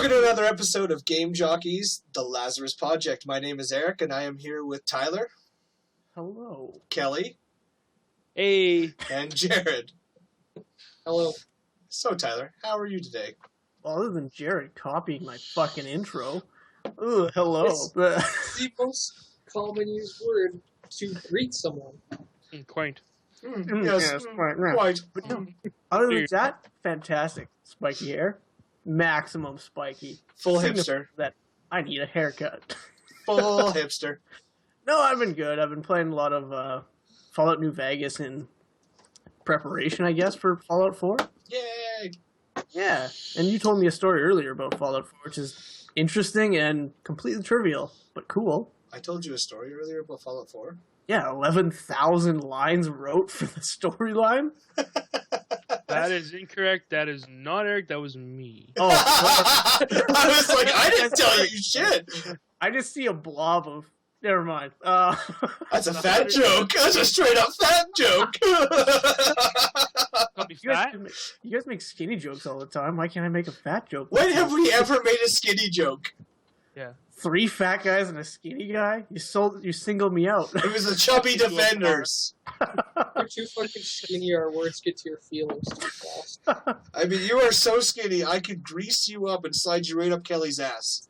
Welcome to another episode of Game Jockeys, the Lazarus Podject. My name is Eric, and I am here with Tyler. Hello. Kelly. Hey. And Jared. Hello. So, Tyler, how are you today? Well, other than Jared copying my fucking intro. Ooh, hello. It's the most common used word to greet someone. Quaint. Yes, right. But no, other than that, fantastic. Spiky hair. Maximum spiky. Full Signifying hipster. that I need a haircut. Full hipster. No, I've been good. I've been playing a lot of Fallout New Vegas in preparation, I guess, for Fallout 4. Yay! Yeah, and you told me a story earlier about Fallout 4, which is interesting and completely trivial, but cool. I told you a story earlier about Fallout 4. Yeah, 11,000 lines wrote for the storyline. That is incorrect. That is not Eric. That was me. Oh, I was like, I didn't tell you shit. I just see a blob of... Never mind. That's a fat joke. That's a straight up fat joke. Don't be You guys, fat. you guys make skinny jokes all the time. Why can't I make a fat joke? When have we ever made a skinny joke? Yeah. 3 fat guys and a skinny guy? You singled me out. It was the chubby defenders. You're too fucking skinny, our words get to your feelings too fast. I mean, you are so skinny, I could grease you up and slide you right up Kelly's ass.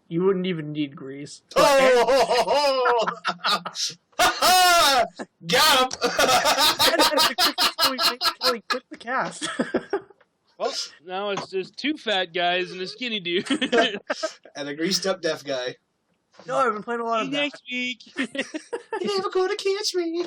You wouldn't even need grease. Oh! Got him! Kelly, quit the cast. Well, now it's just 2 fat guys and a skinny dude. And a greased up deaf guy. No, I've been playing a lot of that. Next week. You're never gonna catch me.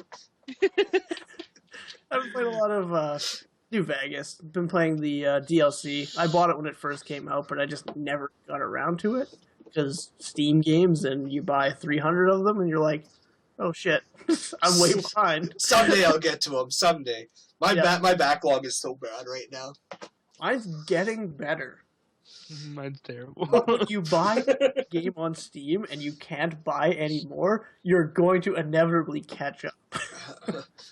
I've been playing a lot of New Vegas. Been playing the DLC. I bought it when it first came out, but I just never got around to it. Because Steam games, and you buy 300 of them, and you're like, oh shit, I'm way behind. Someday I'll get to them. Someday. My backlog is so bad right now. Mine's getting better. Mine's terrible. But when you buy a game on Steam and you can't buy any more, you're going to inevitably catch up.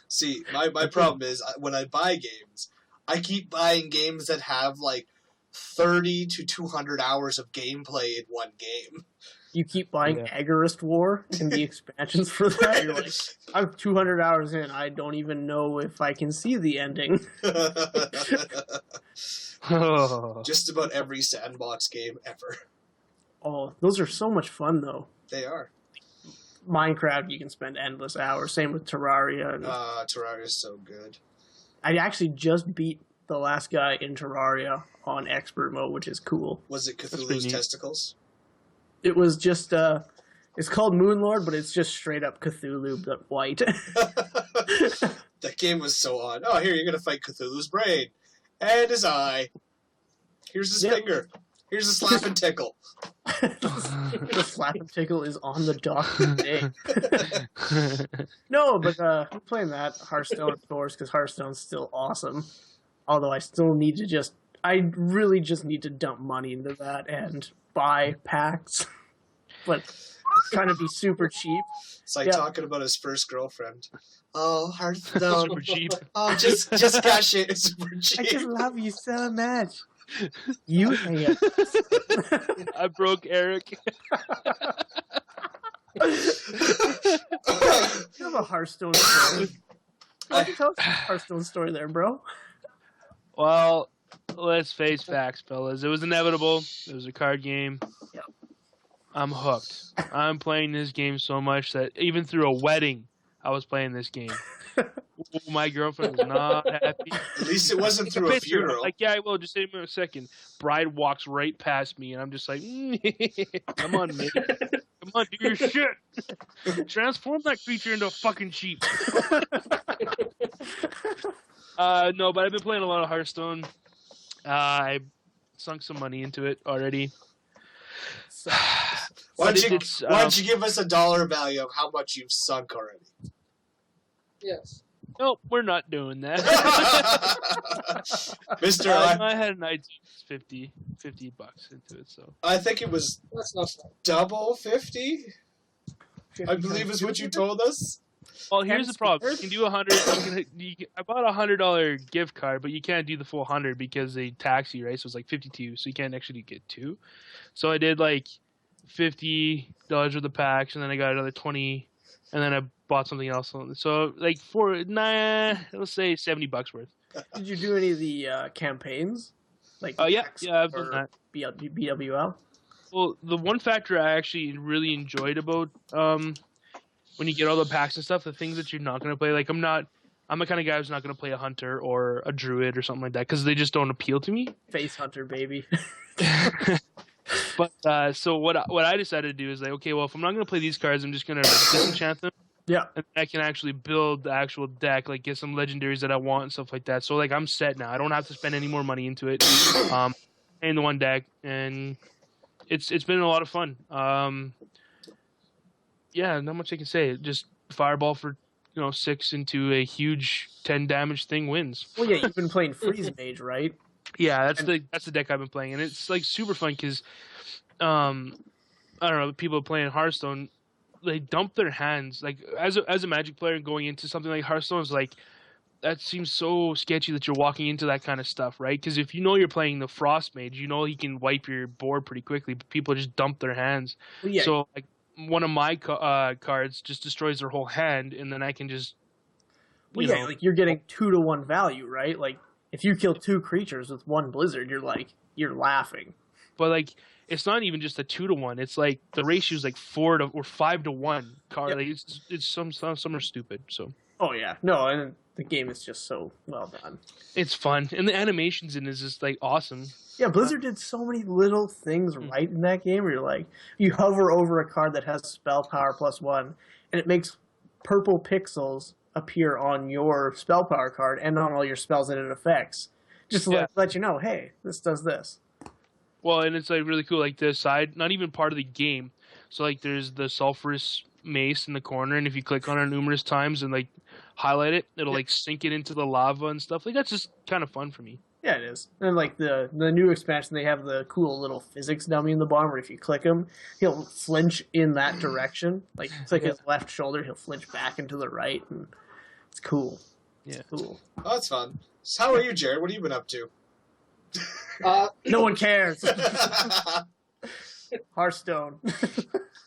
See, my problem is when I buy games, I keep buying games that have like 30 to 200 hours of gameplay in one game. You keep buying Agarist War and the expansions for that. You're like, I'm 200 hours in. I don't even know if I can see the ending. Just about every sandbox game ever. Oh, those are so much fun, though. They are. Minecraft, you can spend endless hours. Same with Terraria. Terraria is so good. I actually just beat the last guy in Terraria on expert mode, which is cool. Was it Cthulhu's testicles? It was just, it's called Moonlord, but it's just straight up Cthulhu, but white. That game was so odd. Oh, here, you're going to fight Cthulhu's brain. And his eye. Here's his finger. Here's a slap and tickle. The slap and tickle is on the dock today. No, but I'm playing that Hearthstone, of course, because Hearthstone's still awesome. Although I still need to I really just need to dump money into that and buy packs. But it's trying to be super cheap. It's like talking about his first girlfriend. Oh, Hearthstone. Super cheap. Oh, just gosh, it's super cheap. I just love you so much. You hate I broke Eric. You have a Hearthstone story. Why don't you tell us a Hearthstone story there, bro? Well, let's face facts, fellas. It was inevitable. It was a card game. Yep. I'm hooked. I'm playing this game so much that even through a wedding, I was playing this game. My girlfriend was not happy. At least it wasn't through a funeral. Like, yeah, I will. Just give me a second. Bride walks right past me, and I'm just like, come on, man. Come on, do your shit. Transform that creature into a fucking sheep. No, but I've been playing a lot of Hearthstone. I sunk some money into it already. Why don't you give us a dollar value of how much you've sunk already? Yes. Nope, we're not doing that. Mr. I had an idea. $50 into it, so I think it was That's not fun. double 50. I believe is what you told us. Well, here's the problem. You scared? can do 100. I bought a $100 gift card, but you can't do the full 100 because they tax you, right? So it's like 52. So you can't actually get 2. So I did like $50 worth of packs, and then I got another 20, and then I bought something else. So like let's say $70 worth. Did you do any of the campaigns? Like Yeah, X I've done or that. BWL? Well, the one factor I actually really enjoyed about when you get all the packs and stuff, the things that you're not going to play, like I'm the kind of guy who's not going to play a hunter or a druid or something like that because they just don't appeal to me. Face Hunter, baby. But so what I decided to do is like, okay, well, if I'm not going to play these cards, I'm just going to disenchant them. Yeah. And I can actually build the actual deck, like get some legendaries that I want and stuff like that. So like I'm set now. I don't have to spend any more money into it. In the one deck, and it's been a lot of fun. Yeah, not much I can say. Just fireball for 6 into a huge 10 damage thing wins. Well, yeah, you've been playing Freeze Mage, right? Yeah, that's the deck I've been playing, and it's like super fun because, I don't know, people playing Hearthstone, they dump their hands. Like as a Magic player going into something like Hearthstone is like, that seems so sketchy that you're walking into that kind of stuff, right? Because if you're playing the Frost Mage, he can wipe your board pretty quickly, but people just dump their hands. Well, yeah. So like one of my cards just destroys their whole hand, and then I can just, like you're getting 2-to-1 value, right? Like if you kill 2 creatures with 1 Blizzard, you're laughing. But like it's not even just a 2-to-1. It's like the ratio is like 4 or 5-to-1 card. Yep. Like it's some are stupid. So. Oh yeah, no, and the game is just so well done. It's fun, and the animations in it is just like awesome. Yeah, Blizzard did so many little things right in that game where you're like, you hover over a card that has spell power +1, and it makes purple pixels appear on your spell power card and on all your spells that it affects. Just to let you know, hey, this does this. Well, and it's like really cool, like the side, not even part of the game. So like there's the sulfurous mace in the corner, and if you click on it numerous times and like highlight it, it'll like sink it into the lava and stuff. Like that's just kind of fun for me. Yeah, it is. And like the new expansion, they have the cool little physics dummy in the bottom where if you click him, he'll flinch in that direction. Like click his left shoulder, he'll flinch back into the right, and it's cool. Yeah, it's cool. Oh, that's fun. So how are you, Jared? What have you been up to? No one cares. Hearthstone.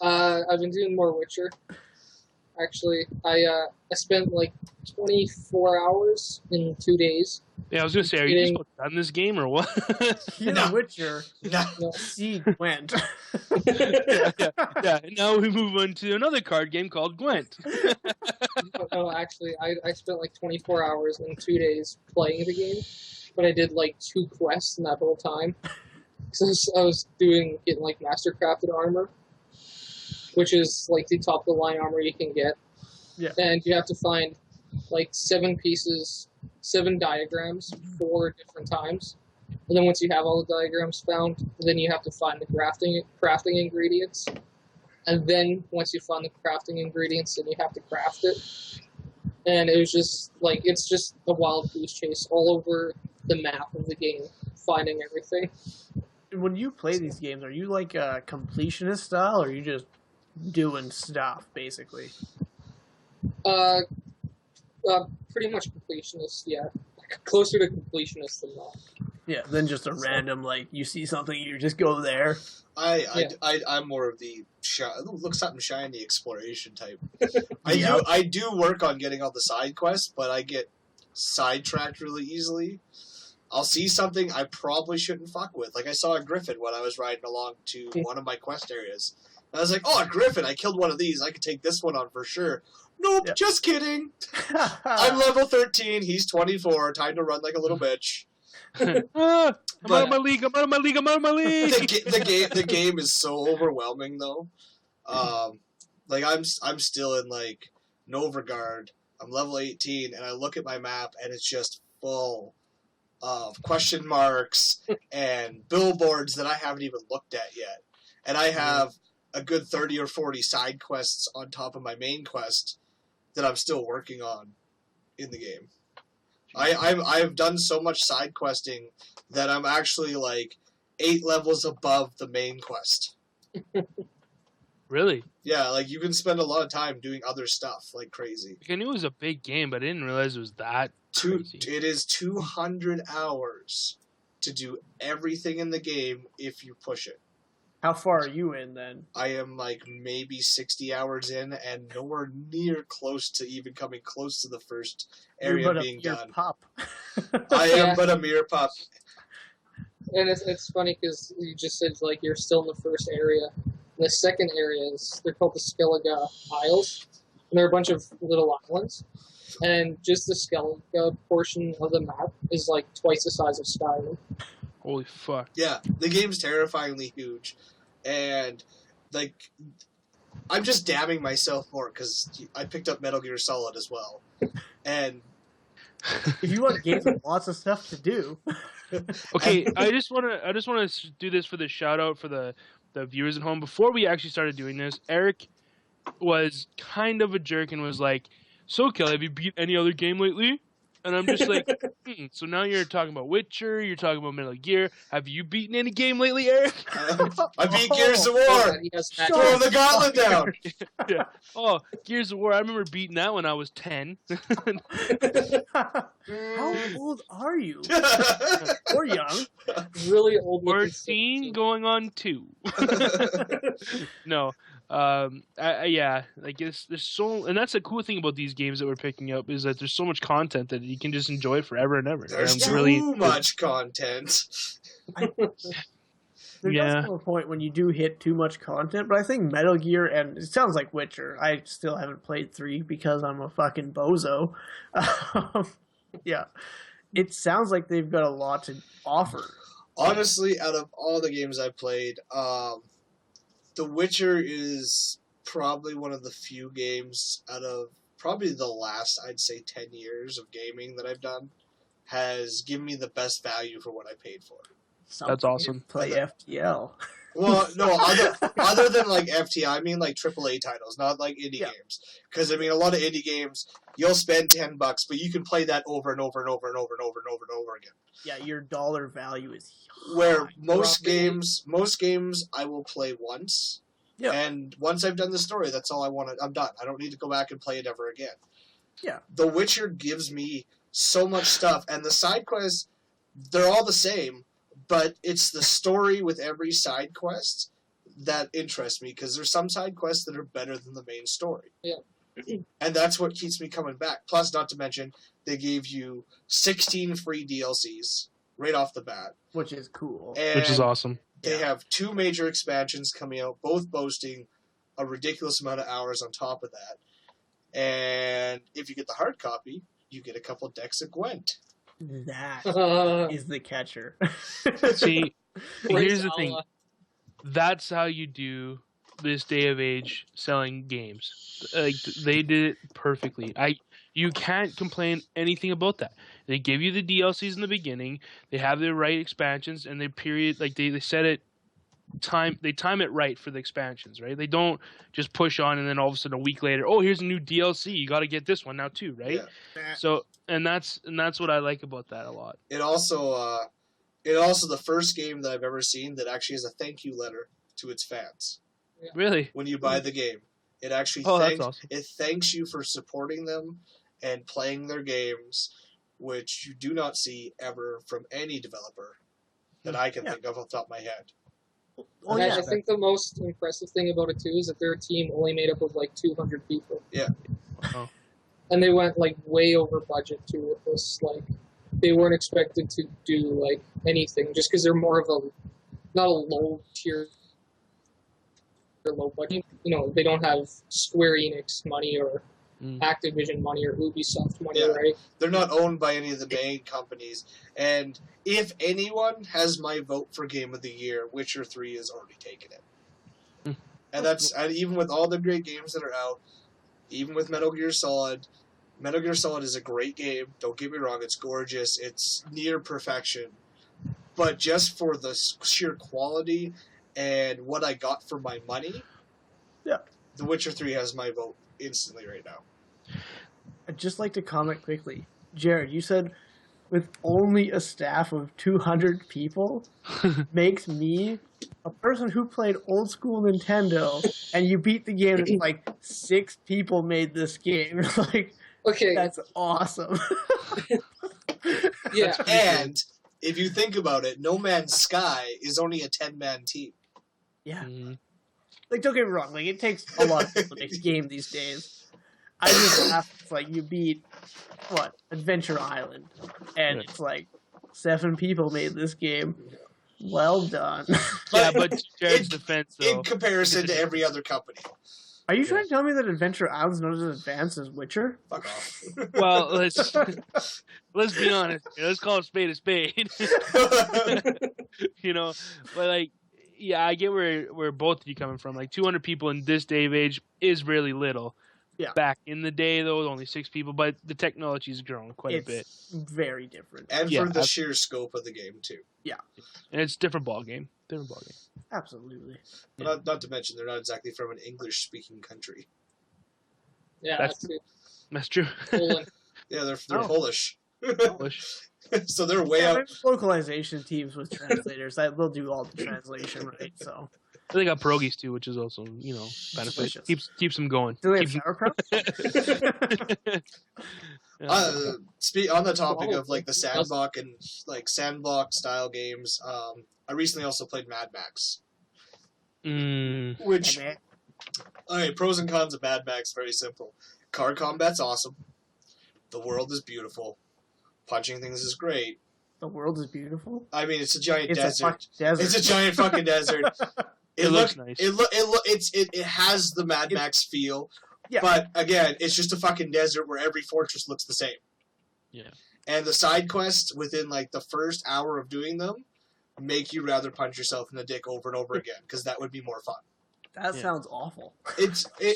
I've been doing more Witcher. Actually, I spent like 24 hours in 2 days. Yeah, I was gonna say, are you just done this game or what? The Witcher. No. See Gwent. yeah. Now we move on to another card game called Gwent. No, actually, I spent like 24 hours in 2 days playing the game, but I did like 2 quests in that whole time. So I was getting like mastercrafted armor, which is like the top of the line armor you can get. Yeah. And you have to find like 7 pieces, 7 diagrams 4 different times. And then once you have all the diagrams found, then you have to find the crafting ingredients. And then once you find the crafting ingredients, then you have to craft it. And it was just like, it's just a wild goose chase all over the map of the game, finding everything. When you play these games, are you like a completionist style, or are you just doing stuff, basically? Pretty much completionist, yeah. Closer to completionist than not. Yeah, then just a random, like, you see something, you just go there. I'm more of the look something shiny exploration type. I do work on getting all the side quests, but I get sidetracked really easily. I'll see something I probably shouldn't fuck with. Like I saw a griffin when I was riding along to one of my quest areas. And I was like, oh, a griffin, I killed one of these. I could take this one on for sure. Nope, just kidding. I'm level 13, he's 24, time to run like a little bitch. I'm out of my league. The game is so overwhelming though. Like I'm still in like Novrgard. I'm level 18 and I look at my map and it's just full of question marks and billboards that I haven't even looked at yet. And I have a good 30 or 40 side quests on top of my main quest that I'm still working on in the game. I've done so much side questing that I'm actually like 8 levels above the main quest. Really? Yeah, like you can spend a lot of time doing other stuff like crazy. Like, I knew it was a big game, but I didn't realize it was that crazy. It is 200 hours to do everything in the game if you push it. How far are you in then? I am like maybe 60 hours in and nowhere near close to even coming close to the first area You're but being a mere done. pup. I am Yeah. but a mere pup. And it's funny because you just said like you're still in the first area. The second area is they're called the Skellige Isles, and they're a bunch of little islands. And just the Skellige portion of the map is like twice the size of Skyrim. Holy fuck. Yeah, the game's terrifyingly huge. And, like, I'm just damning myself more because I picked up Metal Gear Solid as well. And If you want games with lots of stuff to do, Okay, I just want to do this for the shout out for the viewers at home. Before we actually started doing this, Eric was kind of a jerk and was like, "So, Kelly, have you beat any other game lately?" And I'm just like, So now you're talking about Witcher, you're talking about Metal Gear. Have you beaten any game lately, Eric? I beat Gears of War! He has Throw the gauntlet down! Yeah. Oh, Gears of War. I remember beating that when I was 10. how old are you? Or young? really old. looking 14 17. going on 2. No. Yeah, like there's so, and that's the cool thing about these games that we're picking up is that there's so much content that you can just enjoy it forever and ever. There's And too I'm really, much content. There Yeah. does come a point when you do hit too much content, but I think Metal Gear, and it sounds like Witcher, I still haven't played 3 because I'm a fucking bozo. Yeah. It sounds like they've got a lot to offer. Honestly, out of all the games I played, The Witcher is probably one of the few games out of probably the last, I'd say, 10 years of gaming that I've done has given me the best value for what I paid for. That's awesome. Play FTL. Well, no, other than like FTI, I mean like AAA titles, not like indie games. Because I mean, a lot of indie games, you'll spend $10, but you can play that over and over and over and over and over and over and over again. Yeah, your dollar value is high. Where most Roughly. games, I will play once, Yeah. and once I've done the story, that's all I want. I'm done. I don't need to go back and play it ever again. Yeah. The Witcher gives me so much stuff, and the side quests, they're all the same. But it's the story with every side quest that interests me, because there's some side quests that are better than the main story. Yeah. And that's what keeps me coming back. Plus, not to mention, they gave you 16 free DLCs right off the bat. Which is cool. And Which is awesome. they have 2 major expansions coming out, both boasting a ridiculous amount of hours on top of that. And if you get the hard copy, you get a couple decks of Gwent. That is the catcher. See, here's the Praise thing. Allah. That's how you do this day of age selling games. Like they did it perfectly. You can't complain anything about that. They give you the DLCs in the beginning. They have the right expansions, and they set it time. They time it right for the expansions, right? They don't just push on and then all of a sudden a week later, oh, here's a new DLC. You got to get this one now too, right? Yeah. So, and that's what I like about that a lot. It also the first game that I've ever seen that actually has a thank you letter to its fans. Really? When you buy the game, it actually That's awesome. it thanks you for supporting them and playing their games, which you do not see ever from any developer that I can think of off the top of my head. Oh, And yeah. I think the most impressive thing about it too is that their team only made up of like 200 people. Yeah. Oh. And they went like way over budget too with this. Like they weren't expected to do like anything just because they're more of a not a low tier or low budget. You know, they don't have Square Enix money or Activision money or Ubisoft money, Yeah. right? They're not owned by any of the main companies. And if anyone has my vote for Game of the Year, Witcher 3 has already taken it. And even with all the great games that are out, even with Metal Gear Solid is a great game. Don't get me wrong, it's gorgeous. It's near perfection. But just for the sheer quality and what I got for my money, The Witcher 3 has my vote instantly right now. I'd just like to comment quickly. Jared, you said with only a staff of 200 people makes me a person who played old school Nintendo, and you beat the game and it's like 6 people made this game. Like, Okay, that's awesome. yeah. And if you think about it, No Man's Sky is only a 10-man team. Yeah. Mhm. Like, don't get me wrong. Like, it takes a lot of people to make a game these days. I just laugh. It's like you beat Adventure Island, and Right. it's like 7 people made this game. Well done. Yeah, but to Jared's in- defense, though, In comparison to every other company. Are you trying to tell me that Adventure Island's not as advanced as Witcher? Fuck off. well, let's be honest. Let's call a spade. You know, but like, yeah, I get where both of you coming from. Like, 200 people in this day of age is really little. Yeah. Back in the day, though, only 6 people, but the technology's grown quite a bit, It's very different. And Yeah, for the sheer scope of the game, too. and it's a different ball game. Absolutely. Yeah. Not to mention, they're not exactly from an English-speaking country. Yeah, That's- that's it. That's true. Poland. Yeah, they're Oh. Polish. Polish. So they're way Yeah, out. there's localization teams with translators. They'll do all the translation, right? So, They got pierogies too, which is also benefit. Delicious. Keeps them going. do they have Keeps sauerkraut? On the topic of like the sandbox and like sandbox style games, I recently also played Mad Max, which Hey, man. okay, pros and cons of Mad Max very simple. Car combat's awesome. The world is beautiful. Punching things is great. The world is beautiful. I mean, it's a giant It's a desert. fucking desert. It's a giant fucking desert. It looks nice. It has the Mad Max feel. Yeah. But again, it's just a fucking desert where every fortress looks the same. Yeah. And the side quests within like the first hour of doing them make you rather punch yourself in the dick over and over again because that would be more fun. That Yeah. sounds awful.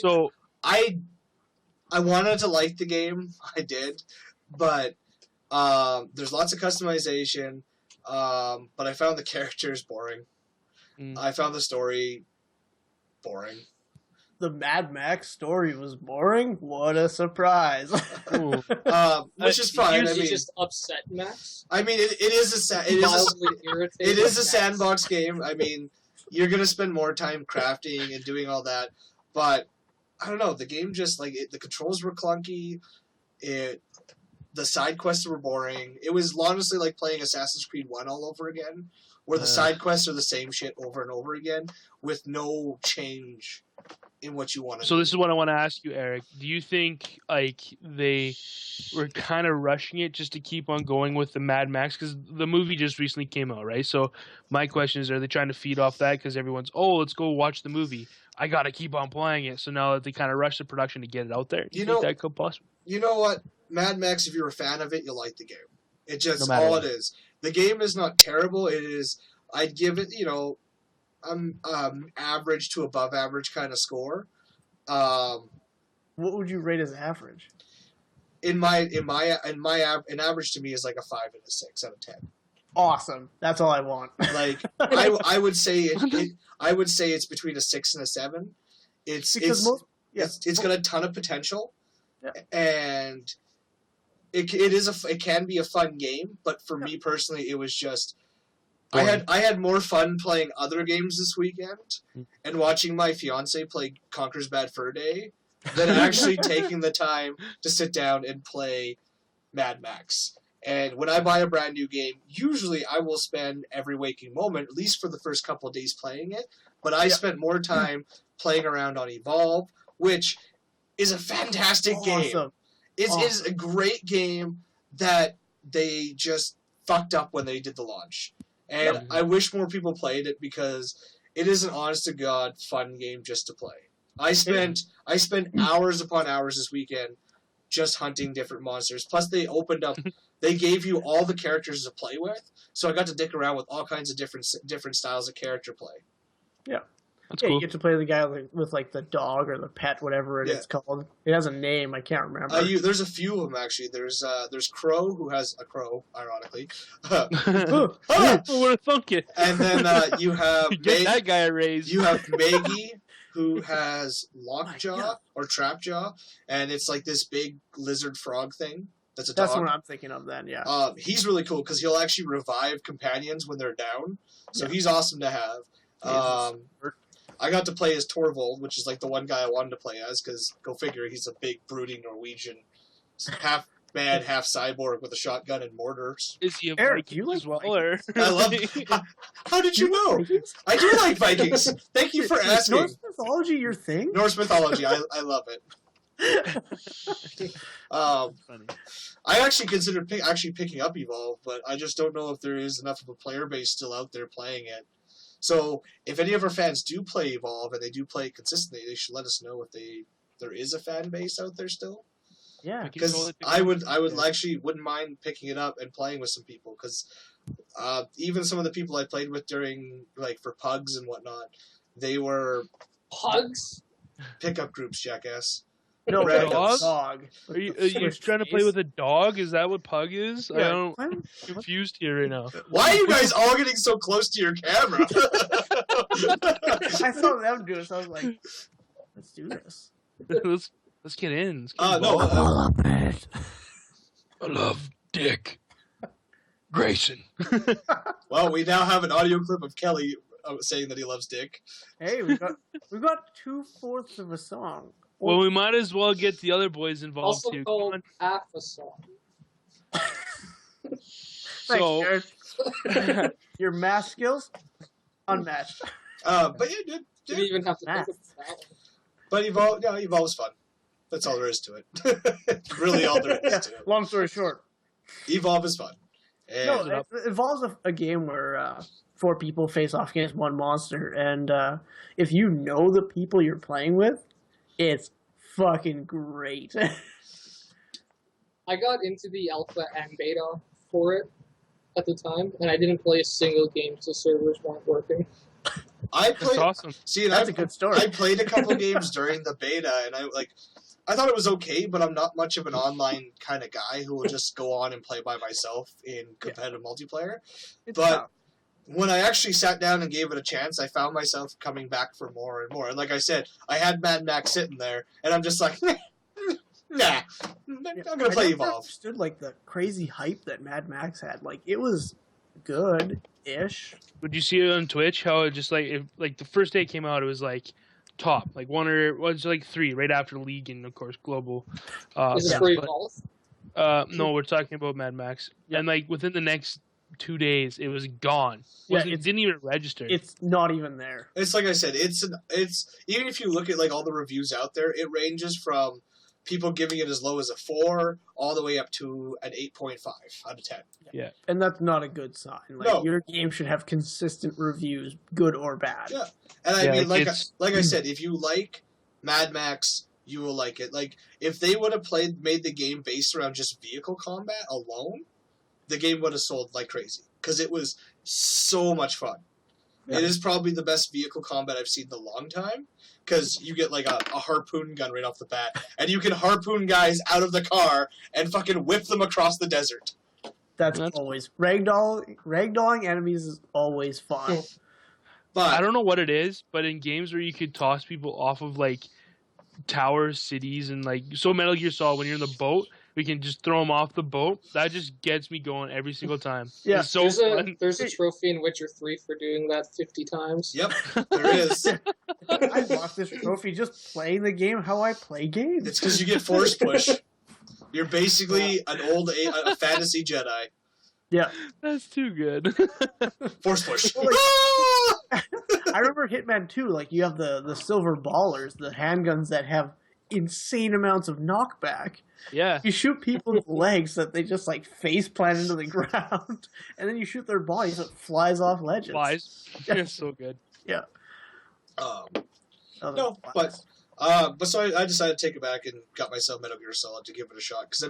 So I wanted to like the game. I did, but there's lots of customization. But I found the characters boring. I found the story boring. The Mad Max story was boring. What a surprise! ooh, Which is fine. Usually I mean, just upset Max. it is Mildly irritated it is a Max. sandbox game. I mean, you're gonna spend more time crafting and doing all that, but I don't know. The game just the controls were clunky. The side quests were boring. It was honestly like playing Assassin's Creed 1 all over again, where the side quests are the same shit over and over again with no change in what you want to do. So this is what I want to ask you, Eric. Do you think like they were kind of rushing it just to keep on going with the Mad Max? Because the movie just recently came out, right? So my question is, are they trying to feed off that? Because everyone's, let's go watch the movie. I got to keep on playing it. So now that they kind of rush the production to get it out there, do you think that could possibly? You know what? Mad Max, if you're a fan of it, you'll like the game. It just, No matter all what. it is. The game is not terrible. It is, I'd give it, average to above average kind of score. What would you rate as average? An average to me is like a 5 and a 6 out of 10. Awesome. That's all I want. Like I would say I would say it's between a 6 and a 7. It's got a ton of potential, Yeah. and it can be a fun game. But for me personally, it was just I had more fun playing other games this weekend and watching my fiance play Conker's Bad Fur Day than actually taking the time to sit down and play Mad Max. And when I buy a brand new game, usually I will spend every waking moment, at least for the first couple of days, playing it. But I spent more time playing around on Evolve, which is a fantastic game. Awesome. It is a great game that they just fucked up when they did the launch. And I wish more people played it because it is an honest-to-God fun game just to play. I spent hours upon hours this weekend just hunting different monsters. Plus, they opened up... They gave you all the characters to play with, so I got to dick around with all kinds of different styles of character play. Yeah. That's Yeah, cool. you get to play the guy with like the dog or the pet, whatever it's called. It has a name, I can't remember. There's a few of them actually. There's Crow, who has a crow, ironically. Who would have thunk it? And then you have Get that guy a raise. You have Maggie, who has Lockjaw God. or Trapjaw, and it's like this big lizard frog thing. That's a That's dog. what I'm thinking of then, yeah. He's really cool because he'll actually revive companions when they're down. So Yeah. he's awesome to have. I got to play as Torvald, which is like the one guy I wanted to play as because, go figure, he's a big, brooding Norwegian, half man, half cyborg with a shotgun and mortars. Is he a Eric, Viking you like as well? Vikings? Or? I love. How did you know? Vikings? I do like Vikings. Thank you for Is asking. Norse mythology your thing? Norse mythology, I love it. Funny. I actually considered picking up Evolve, but I just don't know if there is enough of a player base still out there playing it. So if any of our fans do play Evolve and they do play it consistently, they should let us know if there is a fan base out there still. Yeah. We can Because totally pick I it up. would actually wouldn't mind picking it up and playing with some people. Because even some of the people I played with during like for pugs and whatnot, they were Pugs? pickup groups, jackass. No, Red like a dog? dog. Are you Squish trying to play face. with a dog? Is that what pug is? Yeah. I'm confused here right now. Why are you guys all getting so close to your camera? I saw them do it, so I was like, let's do this. let's get in. Let's get No, involved. I love Dick Grayson. well, we now have an audio clip of Kelly saying that he loves Dick. Hey, we got 2/4 of a song. Well, we might as well get the other boys involved Also too. Come called on. half a song. So, Thanks, Jared. Your math skills unmatched. But yeah, Didn't even have to think Math. about that one. but Evolve was fun. That's all there is to it. Really, all there is to it. Long story short, Evolve is fun. And no, it involves a game where 4 people face off against one monster, and if you know the people you're playing with, it's fucking great. I got into the alpha and beta for it at the time, and I didn't play a single game because the servers weren't working. I that's played. awesome. See, and That's a good story. I played a couple games during the beta, and I thought it was okay, but I'm not much of an online kind of guy who will just go on and play by myself in competitive multiplayer. It's But tough. when I actually sat down and gave it a chance, I found myself coming back for more and more. And like I said, I had Mad Max sitting there, and I'm just like, nah, I'm gonna play I never Evolve. understood like the crazy hype that Mad Max had. Like it was good-ish. Would you see it on Twitch? How it just like the first day it came out, it was like top, like one or was like 3 right after League and of course Global. Is this yeah, for but- Evolve? No, we're talking about Mad Max, Yeah. and like within the next 2 days, it was gone. Yeah, It didn't even register. It's not even there. It's like I said, it's even if you look at like all the reviews out there, it ranges from people giving it as low as a 4 all the way up to an 8.5 out of 10. And that's not a good sign. Like No. your game should have consistent reviews, good or bad. Yeah. And I Yeah, mean, it's- like I said, if you like Mad Max, you will like it. Like if they would have made the game based around just vehicle combat alone, the game would have sold like crazy because it was so much fun. Yeah. It is probably the best vehicle combat I've seen in a long time because you get like a harpoon gun right off the bat, and you can harpoon guys out of the car and fucking whip them across the desert. That's That's- always ragdolling enemies is always fun. Yeah. But I don't know what it is, but in games where you could toss people off of like towers, cities, and like Metal Gear Solid, when you're in the boat, we can just throw them off the boat. That just gets me going every single time. Yeah. It's so fun. There's a trophy in Witcher 3 for doing that 50 times. Yep, there is. I lost this trophy just playing the game how I play games. It's because you get force push. You're basically a fantasy Jedi. Yeah. That's too good. Force push. Well, like- Ah! I remember Hitman 2, like you have the silver ballers, the handguns that have insane amounts of knockback. Yeah. You shoot people in the legs that they just like face plant into the ground, and then you shoot their bodies so it flies off ledges. Flies. It's so good. Yeah. Oh, Other but so I decided to take it back and got myself Metal Gear Solid to give it a shot because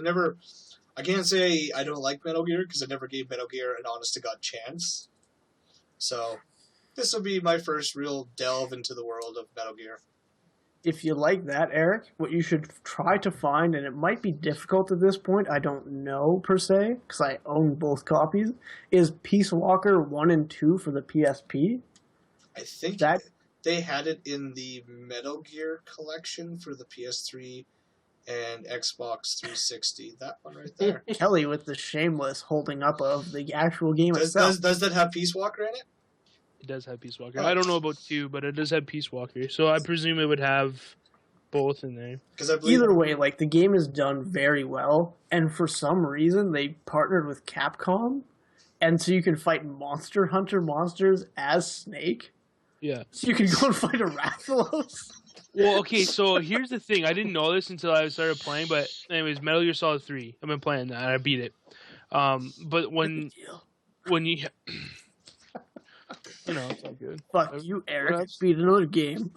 I can't say I don't like Metal Gear because I never gave Metal Gear an honest to God chance. So this will be my first real delve into the world of Metal Gear. If you like that, Eric, what you should try to find, and it might be difficult at this point, I don't know per se, because I own both copies, is Peace Walker 1 and 2 for the PSP. I think That- they had it in the Metal Gear collection for the PS3 and Xbox 360. That one right there. Kelly with the shameless holding up of the actual game Does itself. that have Peace Walker in it? It does have Peace Walker. Oh. I don't know about 2, but it does have Peace Walker. So I presume it would have both in there. Because I believe Either way, like the game is done very well, and for some reason they partnered with Capcom, and so you can fight Monster Hunter monsters as Snake. Yeah. So you can go and fight a Rathalos. Well, okay, so here's the thing. I didn't know this until I started playing, but anyways, Metal Gear Solid 3. I've been playing that, and I beat it. But when you... You know, it's all good. Fuck you, Eric. Beat another game.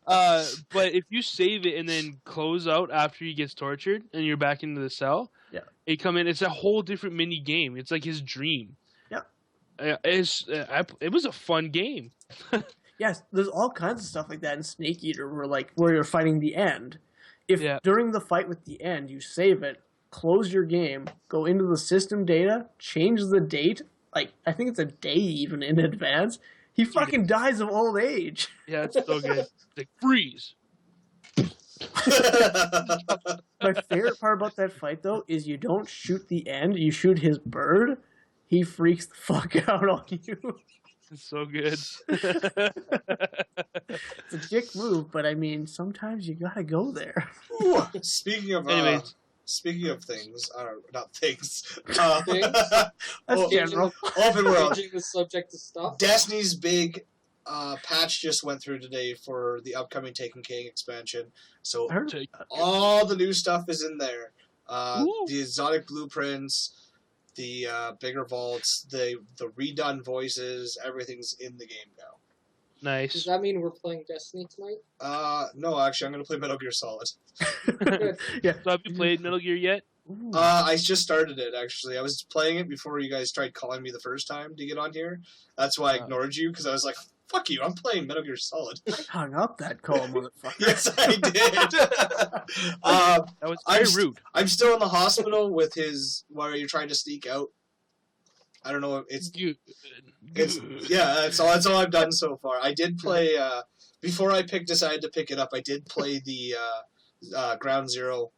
But if you save it and then close out after he gets tortured and you're back into the cell, it come in. It's a whole different mini game. It's like his dream. Yeah, it was a fun game. Yes, there's all kinds of stuff like that in Snake Eater, where you're fighting the end. If during the fight with the end you save it, close your game, go into the system data, change the date. Like, I think it's a day even in advance. He fucking dies of old age. Yeah, it's so good. Like, freeze. My favorite part about that fight, though, is you don't shoot the end. You shoot his bird. He freaks the fuck out on you. It's so good. It's a dick move, but I mean, sometimes you gotta go there. Ooh, speaking of things, not things. That's general. Open world. Changing the subject to stuff. Destiny's big patch just went through today for the upcoming Taken King expansion. So all the new stuff is in there. The exotic blueprints, the bigger vaults, the redone voices, everything's in the game now. Nice. Does that mean we're playing Destiny tonight? No, actually, I'm going to play Metal Gear Solid. Yeah. So have you played Metal Gear yet? I just started it, actually. I was playing it before you guys tried calling me the first time to get on here. That's why I ignored you, because I was like, fuck you, I'm playing Metal Gear Solid. I hung up that call, motherfucker. Yes, I did. That was very rude. I'm still in the hospital with where you're trying to sneak out. I don't know. That's all I've done so far. I did play before I decided to pick it up. I did play the Ground Zero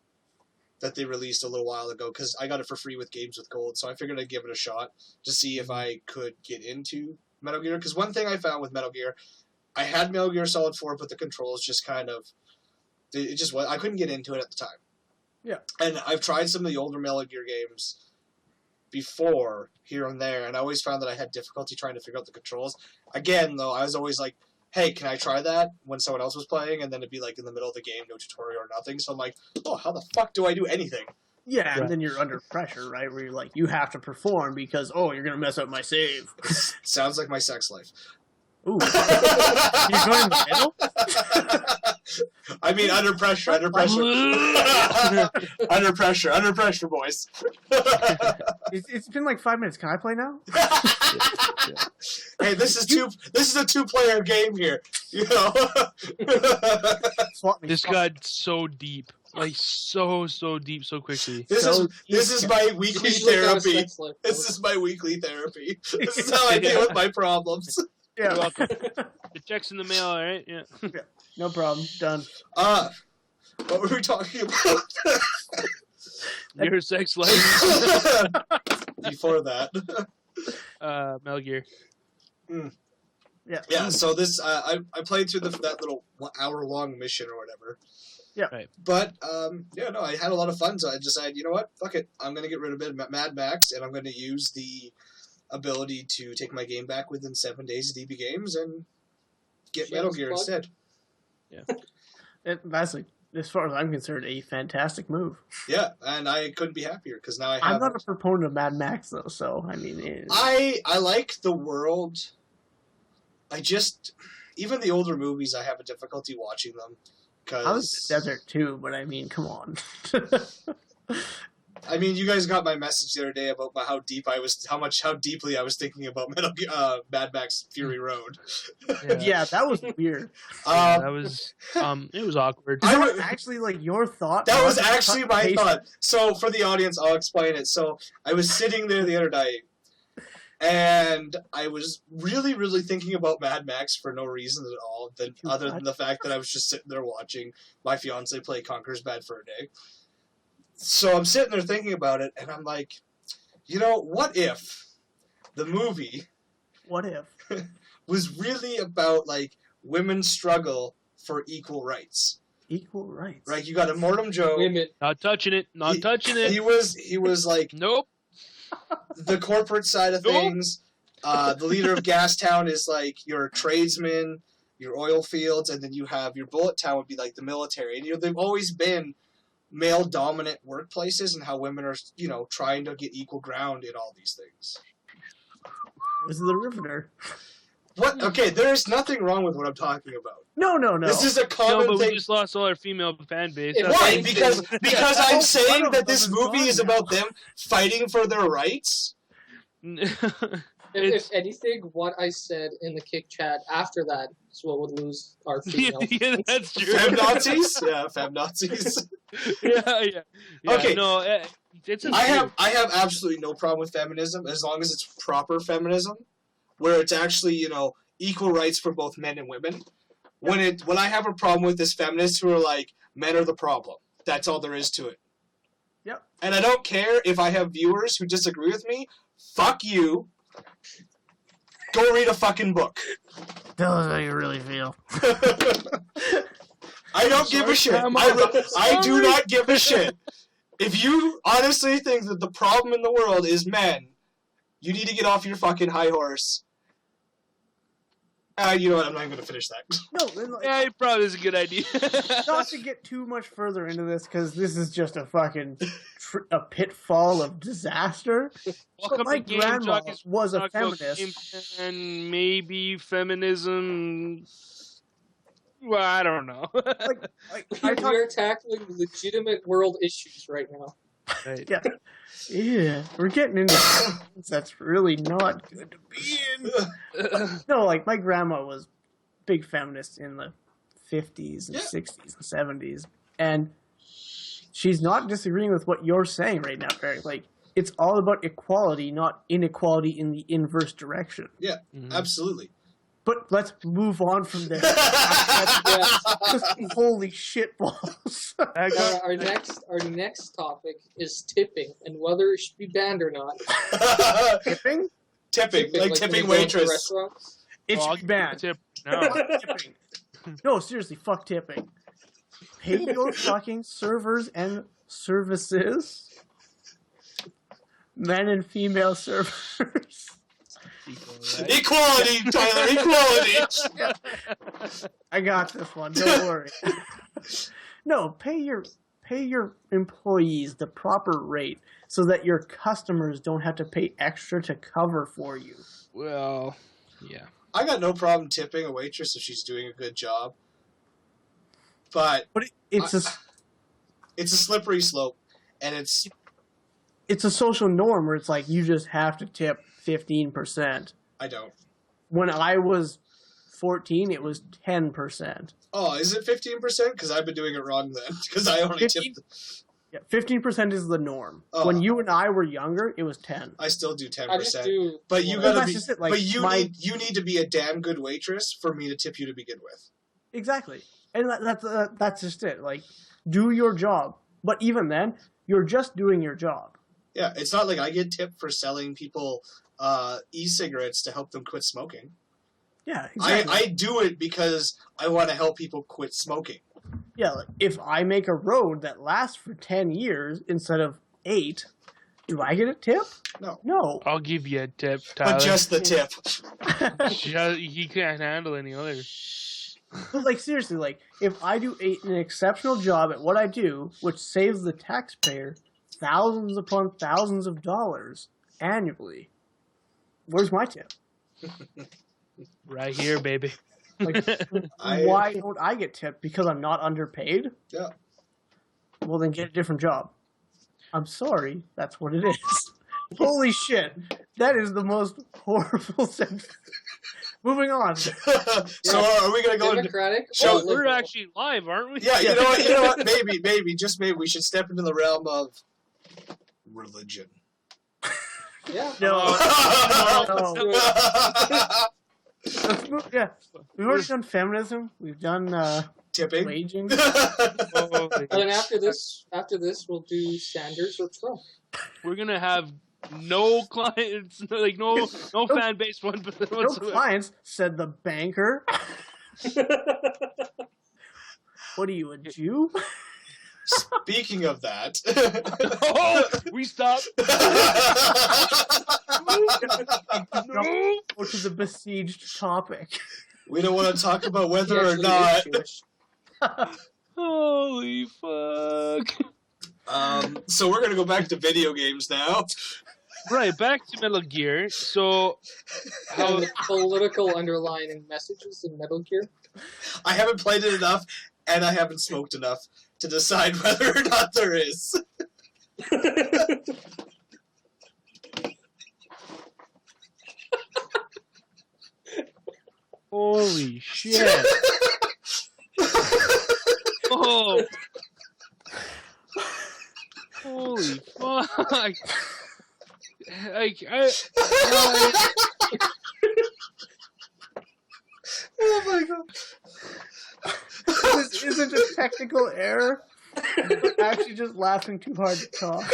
that they released a little while ago because I got it for free with Games with Gold. So I figured I'd give it a shot to see if I could get into Metal Gear. Because one thing I found with Metal Gear, I had Metal Gear Solid 4, but the controls just kind of I couldn't get into it at the time. Yeah, and I've tried some of the older Metal Gear games before, here and there, and I always found that I had difficulty trying to figure out the controls. Again, though, I was always like, hey, can I try that when someone else was playing? And then it'd be like in the middle of the game, no tutorial or nothing. So I'm like, oh, how the fuck do I do anything? Yeah, and then you're under pressure, right? Where you're like, you have to perform because, you're going to mess up my save. Sounds like my sex life. Ooh. You're going in the middle? I mean, under pressure. Under pressure, boys. It's been like 5 minutes. Can I play now? Hey, this is a 2-player game here. You know. This got so deep. Like so deep so quickly. This is my weekly therapy. This is my weekly therapy. This is how I deal with my problems. Yeah. You're welcome. The check's in the mail, all right? Yeah. No problem. Done. What were we talking about? Your sex life. Before that. Metal Gear. Yeah. Yeah. So this, I played through that little hour-long mission or whatever. Yeah. Right. But I had a lot of fun. So I decided, you know what? Fuck it. I'm gonna get rid of Mad Max, and I'm gonna use the ability to take my game back within 7 days of DB Games and get Metal Gear instead. Yeah. That's, as far as I'm concerned, a fantastic move. Yeah, and I couldn't be happier because now I'm not a proponent of Mad Max, though, so, I mean... I like the world. Even the older movies, I have a difficulty watching them. Cause, I was in the desert, too, but I mean, come on. I mean, you guys got my message the other day about how deeply I was thinking about Mad Max Fury Road. Yeah, that was weird. That was it was awkward. That was actually your thought. That was actually my thought. So for the audience, I'll explain it. So I was sitting there the other night, And I was really, really thinking about Mad Max for no reason at all, other than the fact that I was just sitting there watching my fiance play Conker's Bad Fur Day. So I'm sitting there thinking about it, and I'm like, what if the movie was really about, like, women's struggle for equal rights? Equal rights. Right, you got Immortum Joe. Women. Not touching it. Not touching it. He was like Nope. the corporate side of things. The leader of Gastown is like your tradesmen, your oil fields, and then you have your Bullet Town would be like the military. And they've always been male-dominant workplaces, and how women are trying to get equal ground in all these things. This is the Riveter. What? Okay, there is nothing wrong with what I'm talking about. No. This is a common No, but thing. we just lost all our female fan base. If- Why? Right, Because I'm saying that this movie is fine now. about them fighting for their rights. If anything, what I said in the kick chat after that is what would lose our female. yeah, that's true. Fem Nazis? Yeah, fem Nazis. yeah. Okay. No, it's I have absolutely no problem with feminism as long as it's proper feminism, where it's actually, equal rights for both men and women. When I have a problem with is feminists who are like, men are the problem. That's all there is to it. Yep. And I don't care if I have viewers who disagree with me. Fuck you. Go read a fucking book. Tell us how you really feel. I don't give a shit. I do not give a shit. If you honestly think that the problem in the world is men, you need to get off your fucking high horse. You know what? I'm not even going to finish that. No, then, like, Yeah, it probably is a good idea. not to get too much further into this, because this is just a fucking a pitfall of disaster. Welcome my to Game grandma Talk. It's was a talk about feminist. game and maybe feminism. Well, I don't know. I talk, We're tackling legitimate world issues right now. Right. yeah, we're getting into things that's really not good to be in. No, like, my grandma was big feminist in the 50s and 60s and 70s, and she's not disagreeing with what you're saying right now, Eric. Like, it's all about equality, not inequality in the inverse direction. Yeah, Mhm. absolutely. But let's move on from there. Holy shit balls. Our next topic is tipping and whether it should be banned or not. Tipping? Tipping, like tipping when you go into waitress. restaurants. It Well, I'll should be give you a banned. tip now. Fuck tipping. No, seriously, fuck tipping. Pay your fucking servers and services. Men and female servers. Equality, Tyler, equality. I got this one, don't worry. No, pay your employees the proper rate so that your customers don't have to pay extra to cover for you. Well, yeah. I got no problem tipping a waitress if she's doing a good job. But It's a slippery slope, and it's a social norm where it's like you just have to tip 15%. I don't. When I was 14, it was 10%. Oh, is it 15%? Because I've been doing it wrong then. Because I only 15? tipped. Yeah, 15% is the norm. Oh. When you and I were younger, it was 10. I still do 10%. I just do. But you Well, gotta that's be. just it, like, but you my- need to be a damn good waitress for me to tip you to begin with. Exactly. And that's just it. Like, do your job. But even then, you're just doing your job. Yeah, it's not like I get tipped for selling people e-cigarettes to help them quit smoking. Yeah, exactly. I do it because I want to help people quit smoking. Yeah, like, if I make a road that lasts for 10 years instead of 8, do I get a tip? No. No. I'll give you a tip, Tyler. But just the tip. He can't handle any other. But, like, seriously, like, if I do an exceptional job at what I do, which saves the taxpayer thousands upon thousands of dollars annually, where's my tip? Right here, baby. Like, why don't I get tipped? Because I'm not underpaid? Yeah. Well, then get a different job. I'm sorry, that's what it is. Holy shit. That is the most horrible sentence. Moving on. So are we gonna go into? Democratic. So or We're liberal? actually live, aren't we? Yeah, you know what? Maybe, just maybe we should step into the realm of religion. Yeah. No. Let's do it. Yeah, we've already done feminism. We've done Tipping. waging. Holy- And then after this, we'll do Sanders or Trump. We're gonna have no clients, like no fan base one, but No clients, said the banker. What are you, a Jew? Speaking of that. Oh, we stopped. No. Go to the besieged topic. We don't want to talk about whether or He not. actually is Jewish. Holy fuck! So we're gonna go back to video games now. Right, back to Metal Gear. So, how And the political underlying messages in Metal Gear. I haven't played it enough, and I haven't smoked enough to decide whether or not there is. holy shit! Oh, holy fuck! Like Oh my god. This isn't a technical error. We're actually just laughing too hard to talk.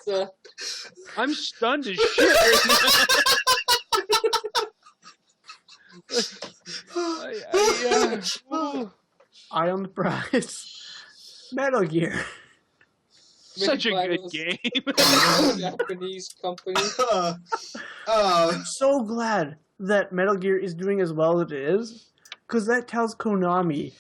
So, I'm stunned as shit right now. Oh. Eye on the prize. Metal Gear. Such a made by good those game. Japanese company. I'm so glad that Metal Gear is doing as well as it is, because that tells Konami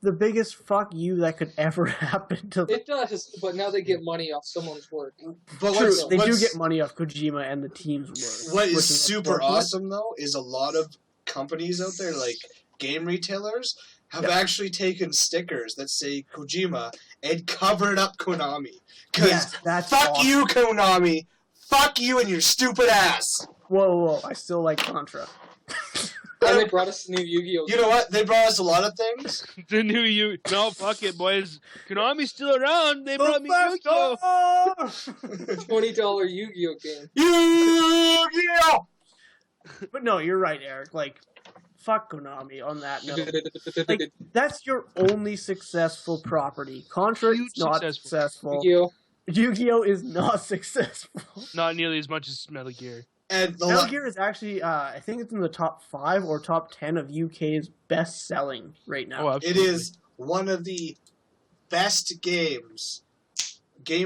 the biggest fuck you that could ever happen to them. It does, but now they get money off someone's work. But True, what's, they do what's- get money off Kojima and the team's work. What is which super unfortunate. awesome, though, is a lot of companies out there, like game retailers, have actually taken stickers that say Kojima and covered up Konami. Because Yes, that's fuck awesome. you, Konami! Fuck you and your stupid ass! Whoa, I still like Contra. And they brought us a new Yu-Gi-Oh! You know what? They brought us a lot of things. The new you. No, fuck it, boys. Konami's still around. They brought me Yu-Gi-Oh! $20 Yu-Gi-Oh! game. Yu-Gi-Oh! But no, you're right, Eric. Like, fuck Konami on that note. Like, that's your only successful property. Contra Huge is not successful. successful. Yu-Gi-Oh! Yu-Gi-Oh! Is not successful. Not nearly as much as Metal Gear. And the Metal Gear is actually, I think it's in the top 5 or top 10 of UK's best-selling right now. Oh, it absolutely. is one of the best game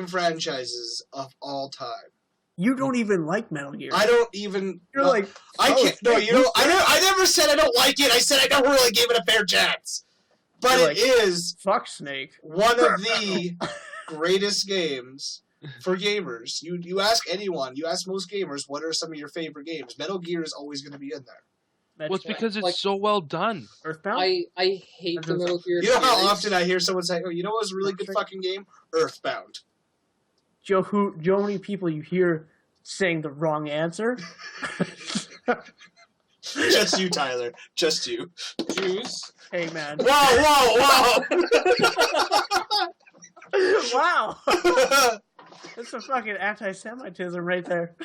franchises of all time. You don't even like Metal Gear. I don't even. You're no, like, I oh, can't. No, hey, you know, I never said I don't like it. I said I don't really give it a fair chance. But You're it like- is fuck Snake. one of the greatest games for gamers. You ask anyone, you ask most gamers, what are some of your favorite games? Metal Gear is always going to be in there. That's Well, it's because it's Like- so well done. Earthbound? I hate the Metal Gear You know how series. often I hear someone say, "Oh, you know what was a really good fucking game? Earthbound." Joe, how many people you hear saying the wrong answer? Just you, Tyler. Just you. Jews. Hey, man. Whoa, Wow. whoa! That's some fucking anti-Semitism right there.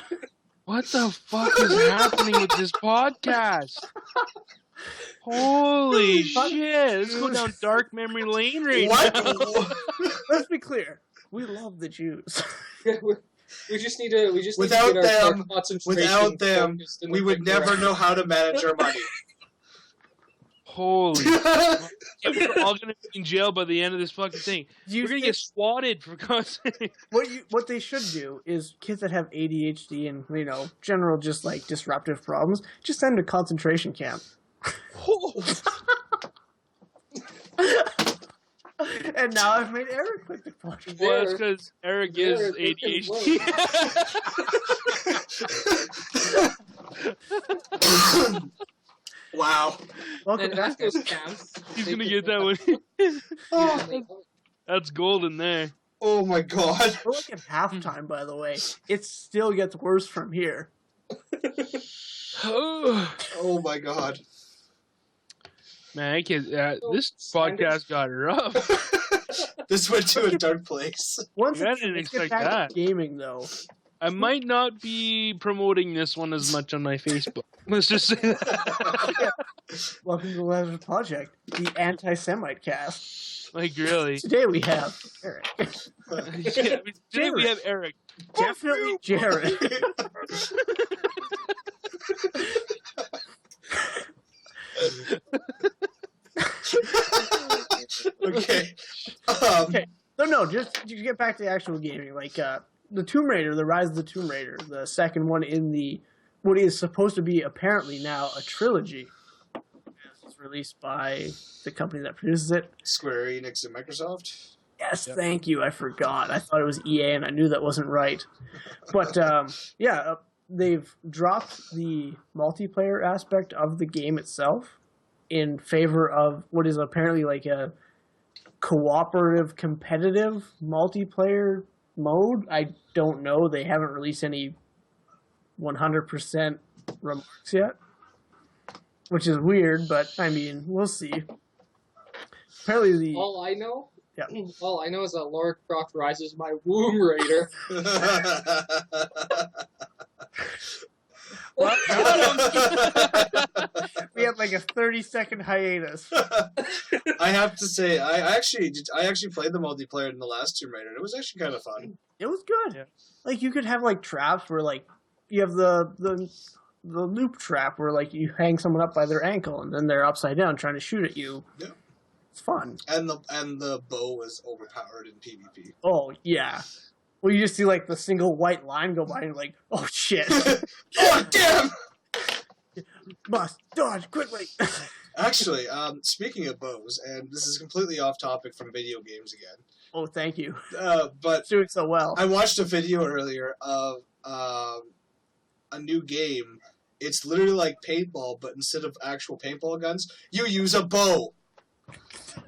What the fuck is happening with this podcast? Holy shit! Let's go down dark memory lane right now. What? Let's be clear. We love the Jews. We just need to. We just Without need to get our them- concentration Without them, focused in we the would right never direction. know how to manage our money. Holy shit. We're all gonna be in jail by the end of this fucking thing. You We're gonna think- get swatted for God's sake. What they should do is kids that have ADHD and, general just like disruptive problems, just send them to concentration camp. And now I've made Eric click the button. Well, that's because Eric is There, it can ADHD. Wow. Welcome And back. at those camps, He's they gonna can- get that one. Yeah, That's golden there. Oh my god. We're like at halftime, by the way. It still gets worse from here. Oh my god. Man, I can't, this podcast got rough. This went to a dark place. Once I it's, didn't let's get expect back that. to gaming, though. I might not be promoting this one as much on my Facebook. Let's just say that. Welcome to the Lazarus Podject, the anti-Semite cast. Like, really. Today we have Eric. Yeah, today we have Eric. Definitely Jared. Okay. Okay. No, just to get back to the actual gaming, like the Tomb Raider, the Rise of the Tomb Raider, the second one in the what is supposed to be apparently now a trilogy. It's released by the company that produces it. Square Enix and Microsoft. Yes, Yep. thank you. I forgot. I thought it was EA, and I knew that wasn't right. But they've dropped the multiplayer aspect of the game itself in favor of what is apparently like a cooperative, competitive multiplayer mode. I don't know. They haven't released any 100% remarks yet, which is weird, but I mean, we'll see. Apparently, All I know Yeah. All I know is that Lara Croft rises my womb raider. Well, we had like a 30-second hiatus. I have to say, I actually played the multiplayer in the last Tomb Raider, and it was actually kind of fun. It was good. Yeah. Like you could have like traps where like you have the loop trap where like you hang someone up by their ankle and then they're upside down trying to shoot at you. Yeah. It's fun. And the bow was overpowered in PvP. Oh yeah. Well, you just see like the single white line go by and you're like, oh shit. Oh damn! Must dodge quickly. Actually, speaking of bows, and this is completely off topic from video games again, Oh, thank you. but It's doing so well. I watched a video earlier of a new game. It's literally like paintball, but instead of actual paintball guns, you use a bow.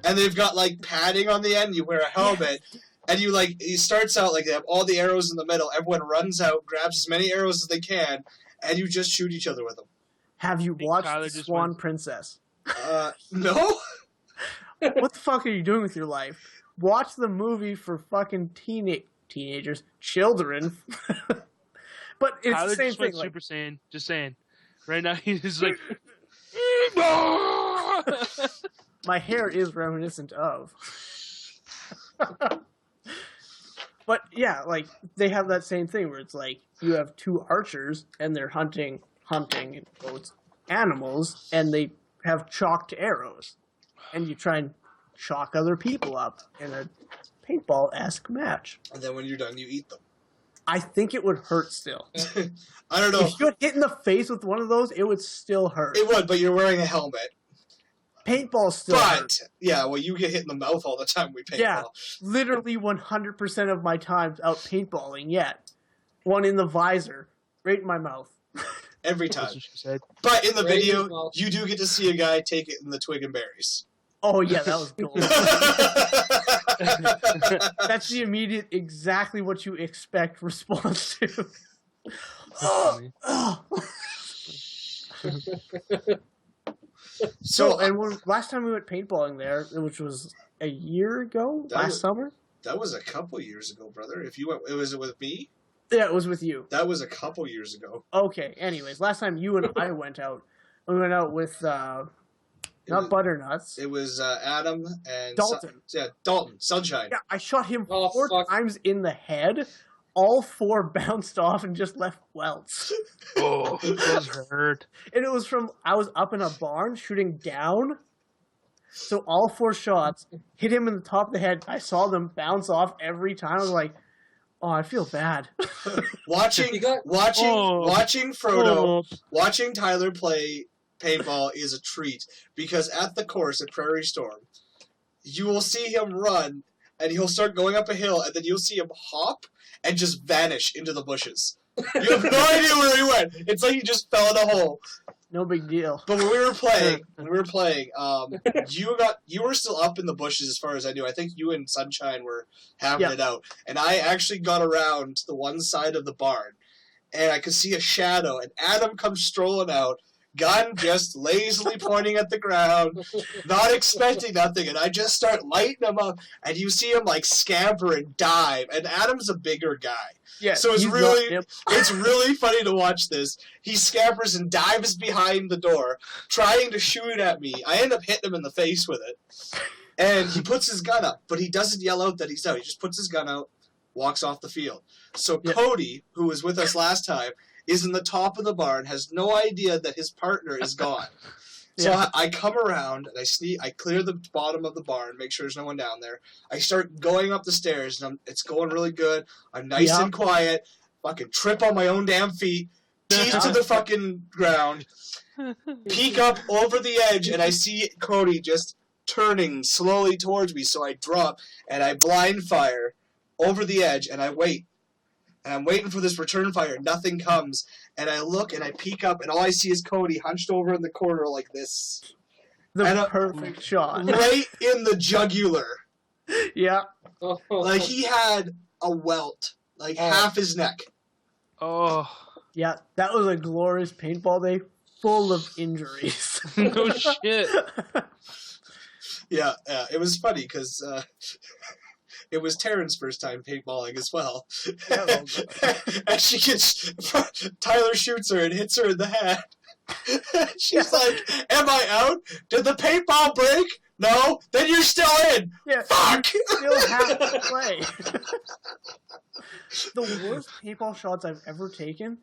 And they've got like padding on the end. You wear a helmet, and it starts out like they have all the arrows in the middle. Everyone runs out, grabs as many arrows as they can, and you just shoot each other with them. Have you think watched Tyler The just Swan went- Princess? No. What the fuck are you doing with your life? Watch the movie for fucking teenagers, children. But it's Tyler the same just thing. went Like, Super Saiyan. Just saying. Right now he's like. my hair is reminiscent of. But yeah, like they have that same thing where it's like you have two archers and they're hunting in quotes, animals, and they have chalked arrows, and you try and chalk other people up in a paintball-esque match. And then when you're done, you eat them. I think it would hurt still. I don't know. If you got hit in the face with one of those, it would still hurt. It would, but you're wearing a helmet. Paintball still But hurts. yeah, well, you get hit in the mouth all the time. We paintball. Yeah. Literally 100% of my times out paintballing yet. One in the visor, right in my mouth. Every That's time. what she said. But in the Right in video, the mouth. you do get to see a guy take it in the twig and berries. Oh yeah, that was gold. That's the immediate, exactly what you expect response to. funny. So, and last time we went paintballing there, which was a year ago, That last was- summer. That was a couple years ago, brother. If you went, was it with me? Yeah, it was with you. That was a couple years ago. Okay. Anyways, last time you and I went out, we went out with not Butternuts, It was Adam and Dalton. Dalton, Sunshine. Yeah, I shot him Oh, 4 fuck. times in the head. All 4 bounced off and just left welts. Oh, those hurt. And it was from, I was up in a barn shooting down. So all 4 shots hit him in the top of the head. I saw them bounce off every time. I was like, oh, I feel bad. Watching You got- watching Frodo, Oh. watching Tyler play paintball is a treat because at the course at Prairie Storm, you will see him run and he'll start going up a hill and then you'll see him hop and just vanish into the bushes. You have no idea where he went. It's like he just fell in a hole. No big deal. But when we were playing, you were still up in the bushes as far as I knew. I think you and Sunshine were having Yeah. it out, and I actually got around to the one side of the barn, and I could see a shadow, and Adam comes strolling out, gun just lazily pointing at the ground, not expecting nothing, and I just start lighting him up, and you see him like scamper and dive, and Adam's a bigger guy. Yeah, So it's he's really not him. it's really funny to watch this. He scampers and dives behind the door, trying to shoot at me. I end up hitting him in the face with it. And he puts his gun up, but he doesn't yell out that he's out. He just puts his gun out, walks off the field. So Yeah. Cody, who was with us last time, is in the top of the barn, has no idea that his partner is gone. So Yeah. I come around and I clear the bottom of the barn, make sure there's no one down there. I start going up the stairs and it's going really good. I'm nice Yeah. and quiet. Fucking trip on my own damn feet. Teeth to the fucking ground. Peek up over the edge and I see Cody just turning slowly towards me. So I drop and I blind fire over the edge and I wait. And I'm waiting for this return fire. Nothing comes. And I look and I peek up and all I see is Cody hunched over in the corner like this. The And, perfect shot. Right in the jugular. Yeah. Like he had a welt. Like half his neck. Oh, Yeah, that was a glorious paintball day full of injuries. no shit. Yeah, it was funny because it was Taryn's first time paintballing as well. Yeah, And she gets, Tyler shoots her and hits her in the head. She's like, am I out? Did the paintball break? No? Then you're still in! Yeah, Fuck! you still have to play. The worst paintball shots I've ever taken,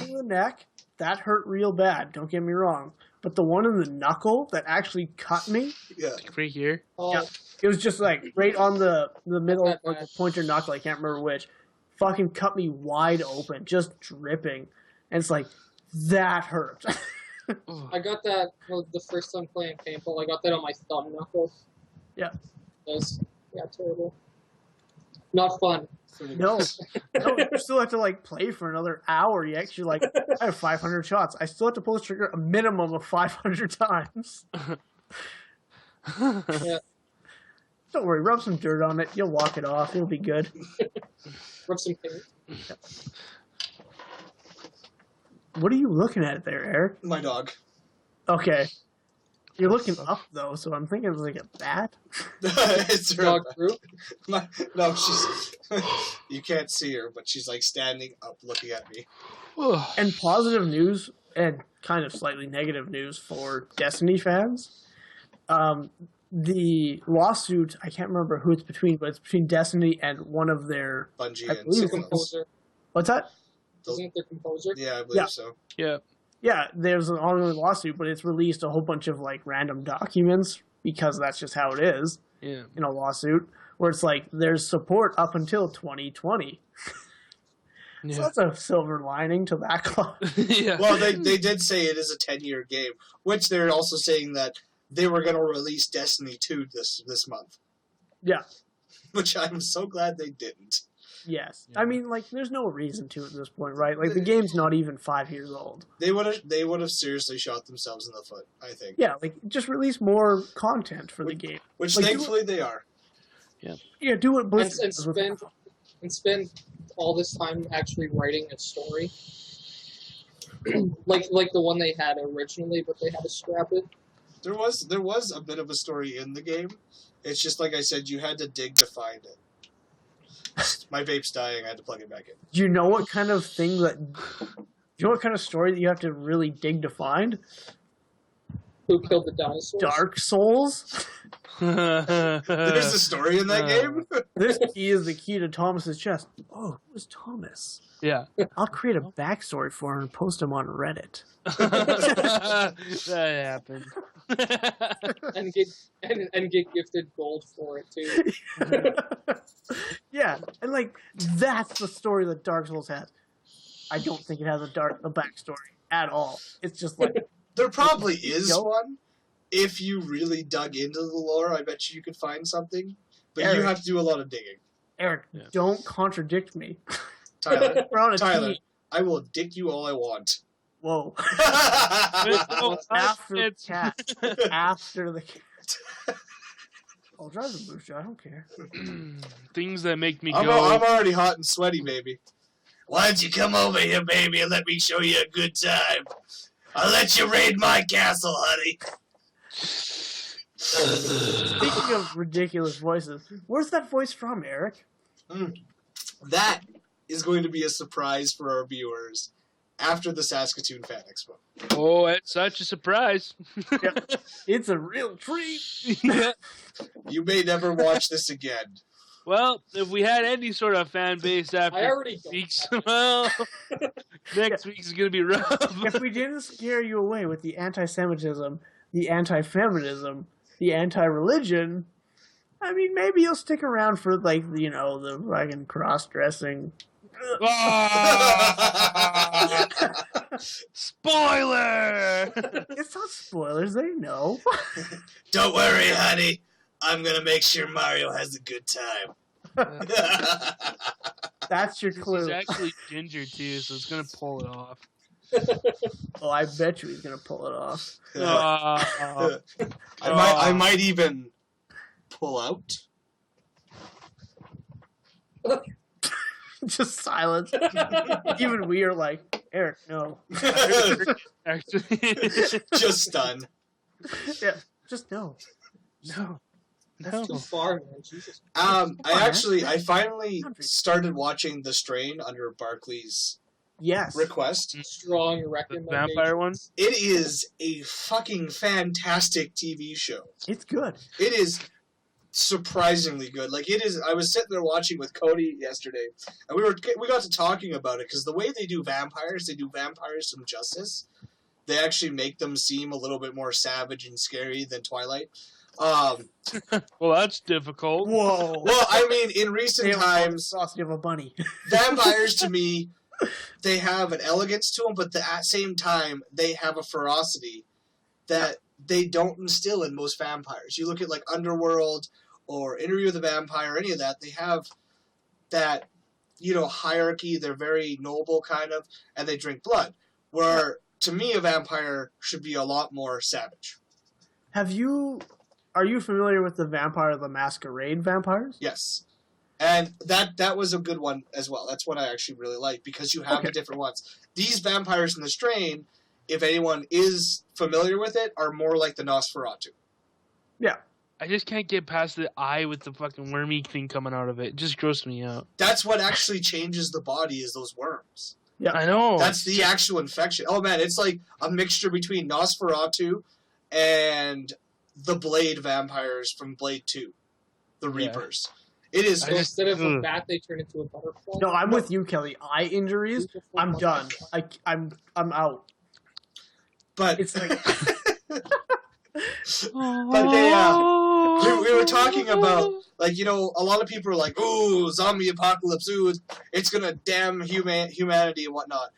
in the neck, that hurt real bad, don't get me wrong. But the one in the knuckle that actually cut me, Yeah. Right here. Yeah. It was just like right on the middle Not or bad. the pointer knuckle, I can't remember which. Fucking cut me wide open, just dripping. And it's like, that hurt. I got that the first time playing paintball. I got that on my thumb knuckle. Yeah. That was terrible. Not fun. No, you still have to like play for another hour. You actually like, I have 500 shots. I still have to pull the trigger a minimum of 500 times. Yeah. Don't worry, rub some dirt on it. You'll walk it off. It'll be good. Rub some paint. What are you looking at there, Eric? My dog. Okay. You're looking up though, so I'm thinking it was like a bat. It's her. Dog group. No, she's. You can't see her, but she's like standing up looking at me. And positive news, and kind of slightly negative news for Destiny fans. The lawsuit, I can't remember who it's between, but it's between Destiny and one of their... Bungie I and believe The it's- composer. What's that? Isn't it the composer? Yeah, I believe Yeah. so. Yeah. Yeah, there's an ongoing lawsuit, but it's released a whole bunch of like random documents because that's just how it is Yeah. in a lawsuit, where it's like there's support up until 2020. So Yeah. that's a silver lining to that clause. Yeah. Well, they did say it is a 10-year game, which they're also saying that they were going to release Destiny 2 this month. Yeah. Which I'm so glad they didn't. Yes. Yeah. I mean, like, there's no reason to at this point, right? Like, the game's not even 5 years old. They would have seriously shot themselves in the foot, I think. Yeah, like, just release more content for the game. Which Like, thankfully they are. Yeah, do what Blizzard And does with- spend all this time actually writing a story. like the one they had originally, but they had to scrap it. There was a bit of a story in the game. It's just like I said, you had to dig to find it. My vape's dying. I had to plug it back in. Do you know what kind of thing that... Do you know what kind of story that you have to really dig to find? Who killed the dinosaurs? Dark Souls? There's a story in that game. This key is the key to Thomas's chest. Oh, who's Thomas? Yeah. I'll create a backstory for him and post him on Reddit. That happened. and get gifted gold for it too. Yeah, and like that's the story that Dark Souls has. I don't think it has a backstory at all. It's just like There probably is Yo. one. If you really dug into the lore, I bet you could find something. But you Eric. have to do a lot of digging. Eric, Yeah. don't contradict me. Tyler, We're on a Tyler, team. I will dick you all I want. Whoa. Oh, After the it's- cat. After the cat. I'll drive the booster. I don't care. Things that make me I'm go. already hot and sweaty, baby. Why don't you come over here, baby, and let me show you a good time? I'll let you raid my castle, honey. Speaking of ridiculous voices, where's that voice from, Eric? That is going to be a surprise for our viewers after the Saskatoon Fan Expo. Oh, it's such a surprise. It's a real treat. Yeah. You may never watch this again. Well, if we had any sort of fan base after I already don't weeks, have well, next week is going to be rough. If we didn't scare you away with the anti-Semitism, the anti-feminism, the anti-religion, I mean, maybe you'll stick around for, like, you know, the fucking cross-dressing. Ah! Spoiler! It's not spoilers, they know. Don't worry, honey. I'm going to make sure Mario has a good time. That's your He's clue. actually ginger, too, so it's going to pull it off. Oh, I bet you he's gonna pull it off. I might even pull out. Just silence. Even we are like, Eric, no. Actually, Just stun. Yeah, just no. no. That's too far, man. Jesus. I finally started watching The Strain under Barkley's Yes. request. Strong The recommendation. vampire one? It is a fucking fantastic TV show. It's good. It is surprisingly good. Like, it is. I was sitting there watching with Cody yesterday, and we got to talking about it because the way they do vampires some justice. They actually make them seem a little bit more savage and scary than Twilight. Well, that's difficult. Whoa. Well, I mean, in recent times, Sausage of a bunny. vampires to me, they have an elegance to them, but at the same time, they have a ferocity that they don't instill in most vampires. You look at like Underworld or Interview with the Vampire, any of that, they have that, you know, hierarchy. They're very noble kind of, and they drink blood. Where to me, a vampire should be a lot more savage. Are you familiar with the Vampire the Masquerade vampires? Yes. And that was a good one as well. That's one I actually really like because you have the different ones. These vampires in the Strain, if anyone is familiar with it, are more like the Nosferatu. Yeah. I just can't get past the eye with the fucking wormy thing coming out of it. It just grossed me out. That's what actually changes the body is those worms. Yeah. I know. That's the actual infection. Oh man, it's like a mixture between Nosferatu and the Blade vampires from Blade 2. The Reapers. It is... So instead of a bat, they turn into a butterfly. No, I'm with you, Kelly. Eye injuries, I'm done. I'm out. But... It's like... But they, we were talking about, like, you know, a lot of people are like, ooh, zombie apocalypse, ooh, it's gonna damn humanity and whatnot.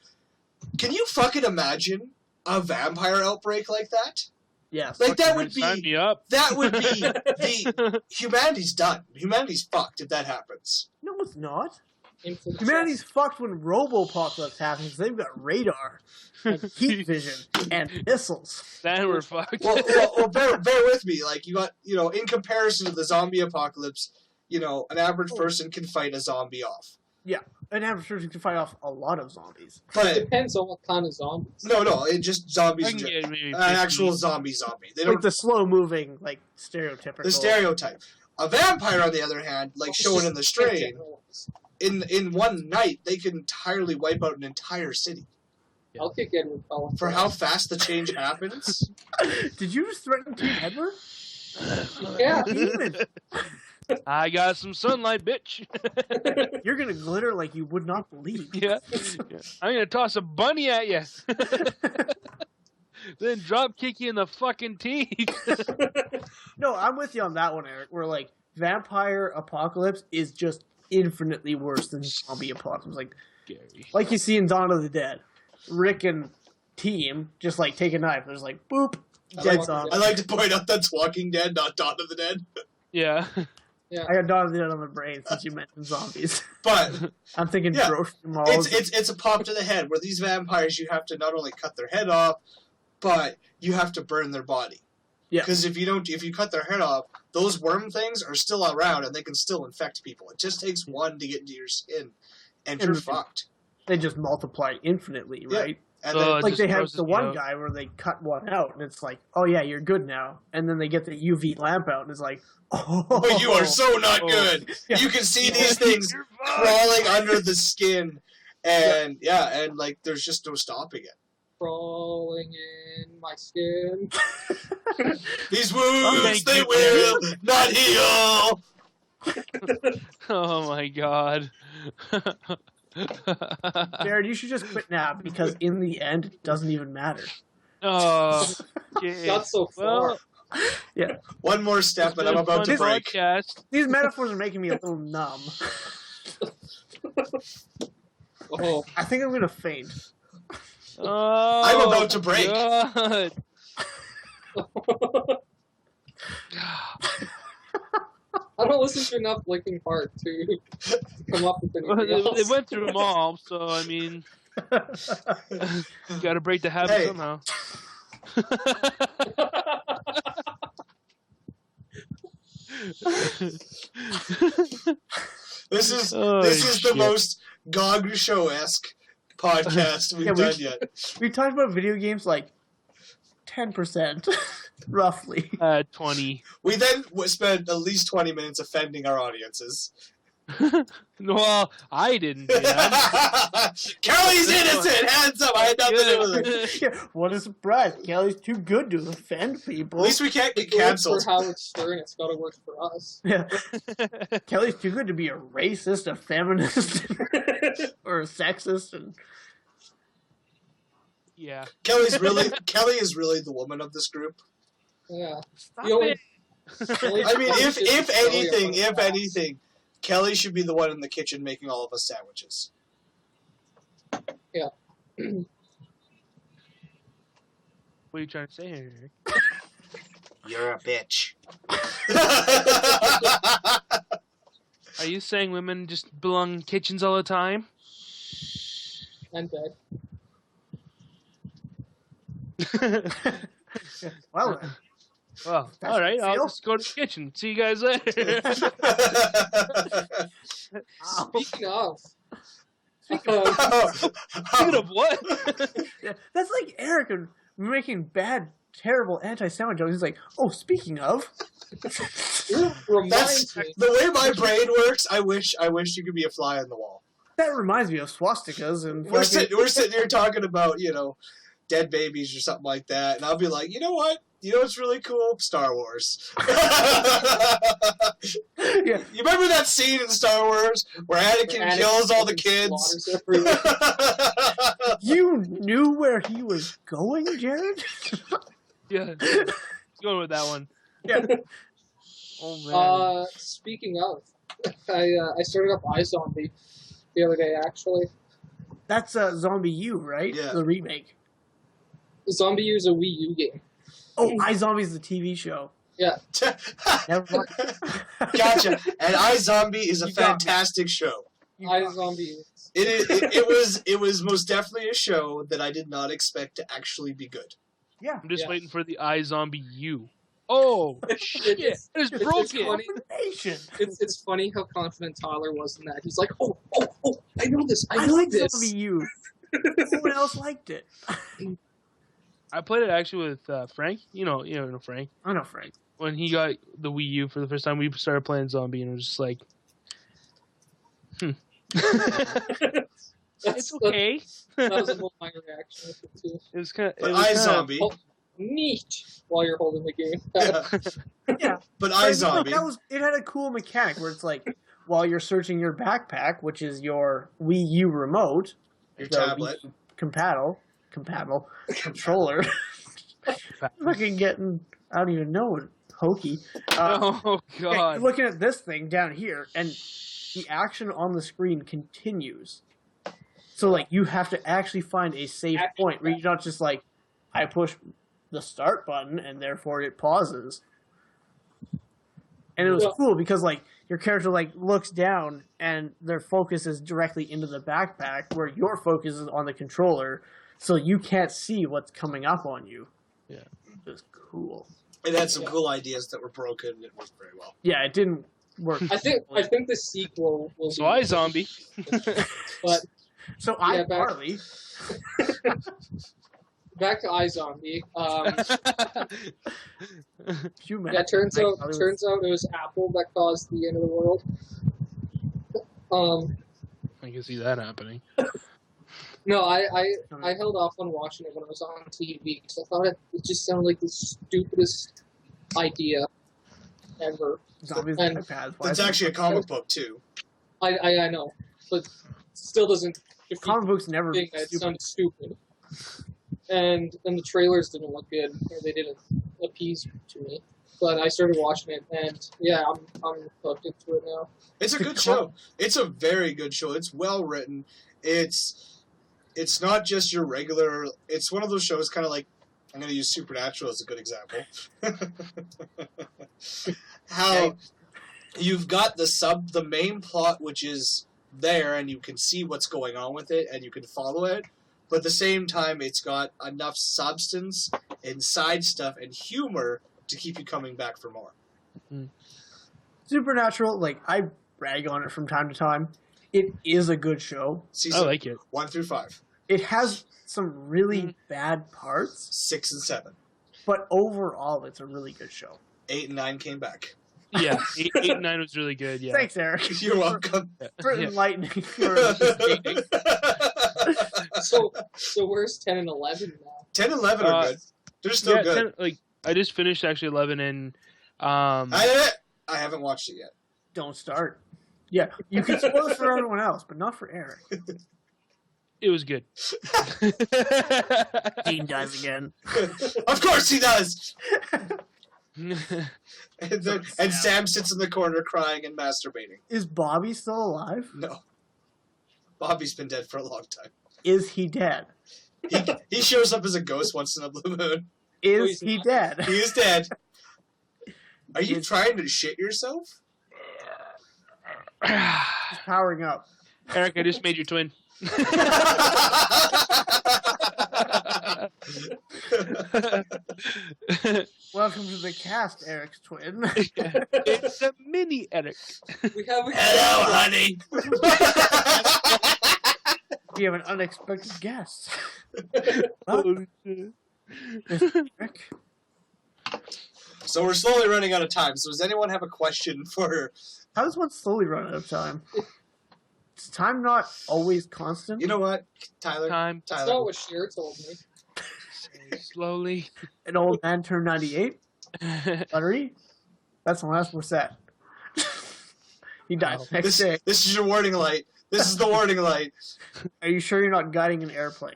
Can you fucking imagine a vampire outbreak like that? Yes. Like, that would Sign be, me up. that would be, humanity's done. Humanity's fucked if that happens. No, it's not. Influence. Humanity's fucked when Robopocalypse happens. They've got radar, and heat vision, and missiles. Then we're fucked. Well, bear with me. Like, you got, you know, in comparison to the zombie apocalypse, you know, an average person can fight a zombie off. Yeah, an average person can fight off a lot of zombies. It But depends on what kind of zombies. no, it just zombies. I can get maybe An 50. actual zombie. They Like don't the slow-moving, like, stereotypical. the stereotype. A vampire, on the other hand, like shown in the Strain, in one night they can entirely wipe out an entire city. I'll kick Edward Cullen. For how fast the change happens. Did you just threaten Team Edward? Yeah. Demon. I got some sunlight, bitch. You're gonna glitter like you would not believe. Yeah. I'm gonna toss a bunny at you. Then drop kick you in the fucking teeth. No, I'm with you on that one, Eric. Where like vampire apocalypse is just infinitely worse than zombie apocalypse. Like you see in Dawn of the Dead, Rick and team just like take a knife. There's like boop, dead zombie. I like to point out that's Walking Dead, not Dawn of the Dead. Yeah. Yeah. I got Dawn of the Dead on my brain since you mentioned zombies. But I'm thinking Yeah. grocery malls. it's a pop to the head where these vampires you have to not only cut their head off, but you have to burn their body. Yeah. Because if you cut their head off, those worm things are still around and they can still infect people. It just takes one to get into your skin, and you're fucked. They just multiply infinitely, Yeah. right? And then, Like they have grosses the me one out. guy where they cut one out, and it's like, oh yeah, you're good now. And then they get the UV lamp out, and it's like, oh, but you are so not good. Yeah. You can see these things You're fine. crawling under the skin, and and like there's just no stopping it. Crawling in my skin. These wounds, Thank they you, will not heal. Oh my god. Jared, you should just quit now because in the end, it doesn't even matter. Oh, okay. Not so far. Well, One more step, and I'm about to fun break. podcast. These metaphors are making me a little numb. Oh, I think I'm gonna faint. Oh, I'm about to break. God. I don't listen to enough Linkin Park to come up with anything They else. went through them all, so I mean, you gotta break the habit Hey. somehow. This is Oh, the shit. most Gog Show-esque podcast we've Yeah, done yet. We talked about video games like 10%, roughly. 20. We then spent at least 20 minutes offending our audiences. Well, I didn't do that. Kelly's innocent! Hands up! I had nothing to do with it. Yeah, what a surprise. Kelly's too good to offend people. At least we can't get It works cancelled. for Howard Stern. It's got to work for us. Yeah. Kelly's too good to be a racist, a feminist, or a sexist. And Yeah. Kelly is really the woman of this group. Yeah. Stop The only- it. I mean, if anything, Kelly should be the one in the kitchen making all of us sandwiches. What are you trying to say here, Eric? You're a bitch. Are you saying women just belong in kitchens all the time? And bed. well, Well, That's all right. I'll Phil? just go to the kitchen. See you guys later. ow. Speaking of, Speaking of what? Yeah, that's like Eric and making bad, terrible anti-Semitic jokes. He's like, oh, speaking of. reminds me. the way my brain works. I wish you could be a fly on the wall. That reminds me of swastikas and We're fucking- sitting here talking about dead babies or something like that, and I'll be like, you know what? You know what's really cool? Star Wars. Yeah. You remember that scene in Star Wars where Anakin kills all the kids? slaughters everyone. You knew where he was going, Jared? Yeah. Going with that one. Yeah. Oh man. Speaking of, I started up iZombie the other day. Actually, That's Zombie U, right? Yeah. The remake. Zombie U is a Wii U game. Oh, iZombie's the TV show. Yeah, Never mind. Gotcha. And iZombie is a You got me. fantastic show. You got- iZombie. It was most definitely a show that I did not expect to actually be good. Yeah. I'm just yeah. waiting for the iZombie U. Oh shit! It's- It's it's broken. funny. Combination. It's funny how confident Tyler was in that. He's like, oh, I know this. I I know like this. Zombie U. No one else liked it. I played it actually with Frank. You know Frank. I know, Frank. When he got the Wii U for the first time, we started playing Zombie, and it was just like, it's okay. That was a whole my reaction with it too. It was kind of. But iZombie, Oh, neat. While you're holding the game. Yeah. but But look, iZombie, it had a cool mechanic where it's like, while you're searching your backpack, which is your Wii U remote, your the tablet, Wii compatible controller, fucking getting, I don't even know, hokey. Oh Okay, god! looking at this thing down here, and the action on the screen continues. So, like, you have to actually find a safe Action point where you're not just like, I push the start button and therefore it pauses. And it was Well- cool because, like, your character, like, looks down and their focus is directly into the backpack where your focus is on the controller, so you can't see what's coming up on you. Yeah. It was cool. it had some cool ideas that were broken. And it worked very well. Yeah, it didn't work. I think the sequel will. So iZombie. But So I'm Yeah, back- Harley. Back to iZombie. Human. Yeah, turns out it was Apple that caused the end of the world. I can see that happening. No, I held off on watching it when it was on TV because I thought it just sounded like the stupidest idea ever. Zombies And and iPads. It's actually a comic book too. I know, but still doesn't defeat Comic books never the thing that it sounded stupid. And the trailers didn't look good, or they didn't appease to me. But I started watching it, and yeah, I'm hooked into it now. It's a good show. It's a very good show. It's well written. It's not just your regular. It's one of those shows, kind of like, I'm going to use Supernatural as a good example. How you've got the main plot, which is there, and you can see what's going on with it, and you can follow it. But at the same time, it's got enough substance and side stuff and humor to keep you coming back for more. Supernatural, like, I brag on it from time to time. It is a good show. Season I like it. 1 through 5. It has some really bad parts, 6 and 7. but overall, it's a really good show. 8 and 9 came back. Yeah, 8 and 9 was really good. Yeah. Thanks, Eric. You're welcome. For Yeah. enlightening. So where's 10 and 11 now? 10 and 11 are good. They're still good. I just finished actually 11 and I haven't watched it yet. Don't start. Yeah, you can spoil it for everyone else, but not for Eric. it was good. Dean dies again. Of course he does! And Sam sits in the corner crying and masturbating. Is Bobby still alive? No. Bobby's been dead for a long time. Is he dead? He shows up as a ghost once in a blue moon. Is he dead? He is dead. Are you trying to shit yourself? He's powering up. Eric, I just made your twin. Welcome to the cast, Eric's twin. It's a mini Eric. We have a Hello, honey. We have an unexpected guest. Holy shit. Eric. So we're slowly running out of time. So does anyone have a question for... How does one slowly run out of time? Is time not always constant? You know what, Tyler? Time. That's not Tyler. what Cher told me. Slowly. An old man turned 98? Buttery? That's the last we're set. He died the next day. This is your warning light. This is the warning light. Are you sure you're not guiding an airplane?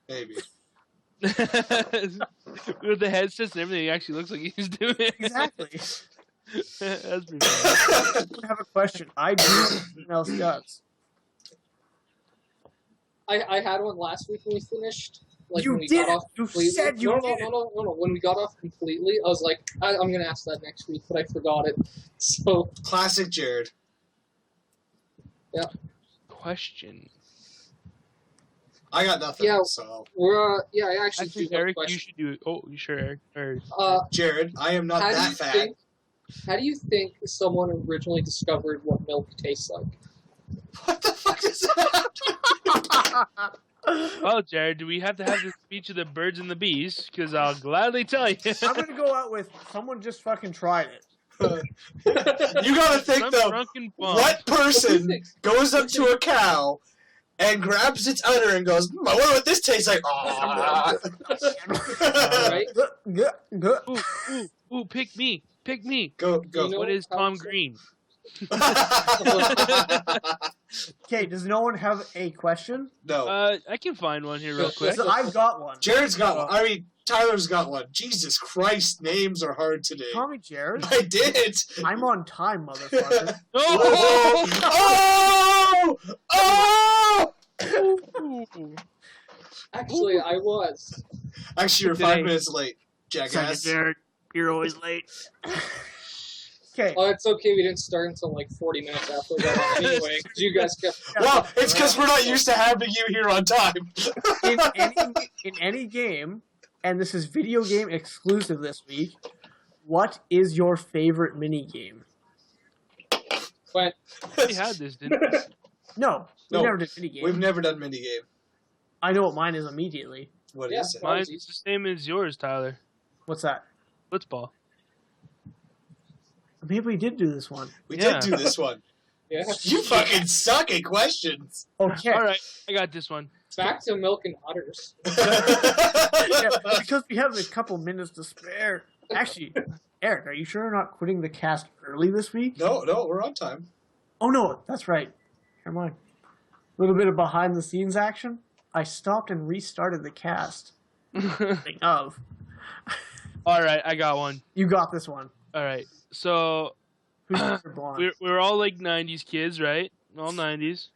Maybe. With the headsets and everything, it actually looks like he's doing it. Exactly. That's pretty funny. I have a question. I do what everyone else does. I had one last week when we finished. Like You when we did. got off You completely. said you did. No. When we got off completely, I was like, I'm gonna ask that next week, but I forgot it. So Classic Jared. Question. I got nothing. Yeah. So, we're I actually Actually, do have a Eric, question. you should do it. Oh, you sure, Eric? Or, Jared, I am not how do that you fat. think? How do you think someone originally discovered what milk tastes like? What the fuck is that? well, Jared, do we have to have this speech of the birds and the bees? Because I'll gladly tell you. I'm gonna go out with someone just fucking tried it. You gotta think Some though. drunken bum. What person goes up to a cow and grabs its udder and goes, I wonder what this tastes like. Ah. Right? Ooh, pick me. Pick me. Go. You know What is how Tom it's- Green? Okay, does no one have a question? No. I can find one here real quick. So I've got one. Jared's got one. I mean, Tyler's got one. Jesus Christ, names are hard today. Call me Jared. I did. I'm on time, motherfucker. Oh! Oh! Ooh. Actually, I was. Actually, you're 5 minutes late, jackass. Jared. You're always late. Okay. Oh, it's okay. We didn't start until like 40 minutes after that anyway. 'Cause you guys kept. Well, it's because we're not used to having you here on time. In any game, and this is video game exclusive this week, what is your favorite mini game? But We had this, didn't we? No, We No, never did minigame. we've never done minigame. I know what mine is immediately. What Yeah. is it? Mine's the same as yours, Tyler. What's that? Blitzball. Maybe we did do this one. We Yeah. did do this one. Yeah. You fucking suck at questions. Okay. All right, I got this one. Back to milk and udders. Yeah, because we have a couple minutes to spare. Actually, Eric, are you sure you're not quitting the cast early this week? No, we're on time. Oh, no, that's right. Never mind. A little bit of behind-the-scenes action. I stopped and restarted the cast. Speaking of. All right, I got one. You got this one. All right, so Who's Mr. Blonde? we're all like '90s kids, right? All '90s.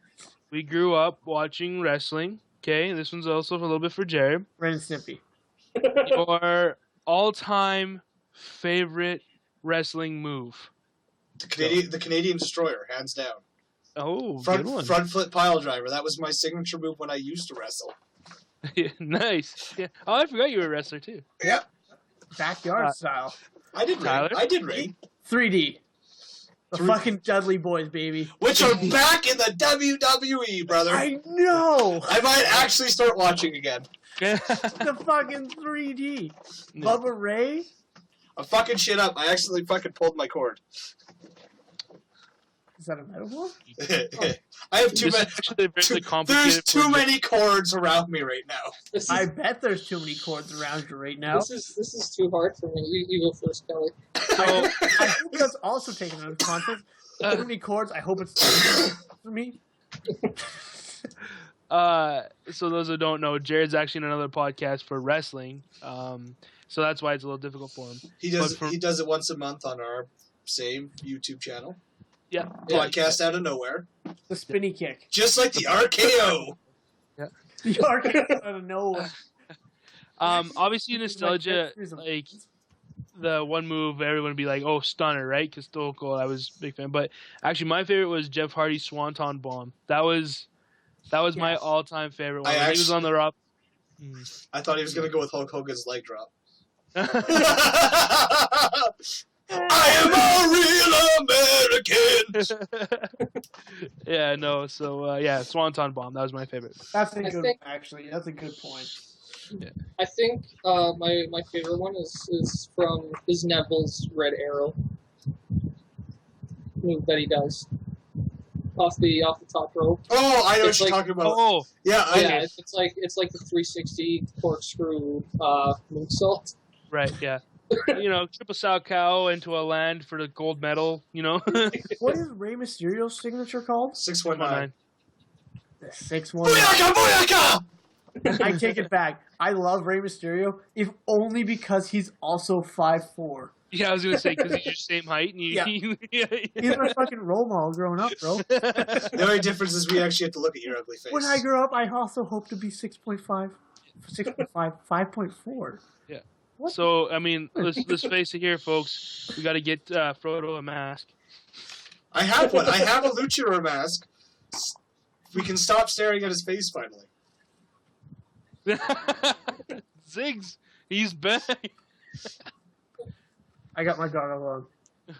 We grew up watching wrestling. Okay, this one's also a little bit for Jared. Ren and Stimpy. Your all-time favorite wrestling move? The Canadian Destroyer, hands down. Oh, Front good one. flip pile driver. That was my signature move when I used to wrestle. Nice. Yeah. Oh, I forgot you were a wrestler too. Yep. Backyard style. I did Tyler? raid. I did raid. 3D. The 3D. fucking Dudley Boys, baby. Which are back in the WWE, brother. I know! I might actually start watching again. The fucking 3D. Yeah. Bubba Ray? I'm fucking shit up. I accidentally fucking pulled my cord. Is that a metaphor? I have too This is many. actually a very complicated. There's too many cords around me right now. This is, I bet there's too many cords around you right now. this is too hard for me. You go first, Kelly. I hope that's also taken out of context. Too many cords. I hope it's for me. So those who don't know, Jared's actually in another podcast for wrestling. So that's why it's a little difficult for him. He does. But for- He does it once a month on our same YouTube channel. Yeah. Podcast out of nowhere, The spinny kick. just like the RKO. The arcade out of nowhere. Obviously nostalgia, Here's a- like the one move everyone would be like, "Oh, stunner!" Right? Because Stone Cold, I was a big fan. But actually, my favorite was Jeff Hardy's Swanton Bomb. That was my Yes. all-time favorite one. I When he was on the rock. I thought he was gonna go with Hulk Hogan's leg drop. I am a real American. Yeah, no. So yeah, Swanton Bomb. That was my favorite. That's a I good. think- Actually, that's a good point. I think my favorite one is from Neville's Red Arrow move that he does off the top rope. Oh, I know It's what you're like- talking about. Oh, Yeah, Yeah, it's like the 360 corkscrew moonsault. right. Yeah. Triple sow cow into a land for the gold medal. What is Rey Mysterio's signature called? 619. The 619. Booyaka, booyaka! I take it back. I love Rey Mysterio, if only because he's also 5'4". Yeah, I was gonna say because he's your same height and you. Yeah. He's my fucking role model growing up, bro. The only difference is we actually have to look at your ugly face. When I grow up, I also hope to be 6.5, 5.4. Yeah. What? So I mean, let's face it here, folks. We got to get Frodo a mask. I have one. I have a luchador mask. We can stop staring at his face finally. Ziggs, he's back. I got my gargle on.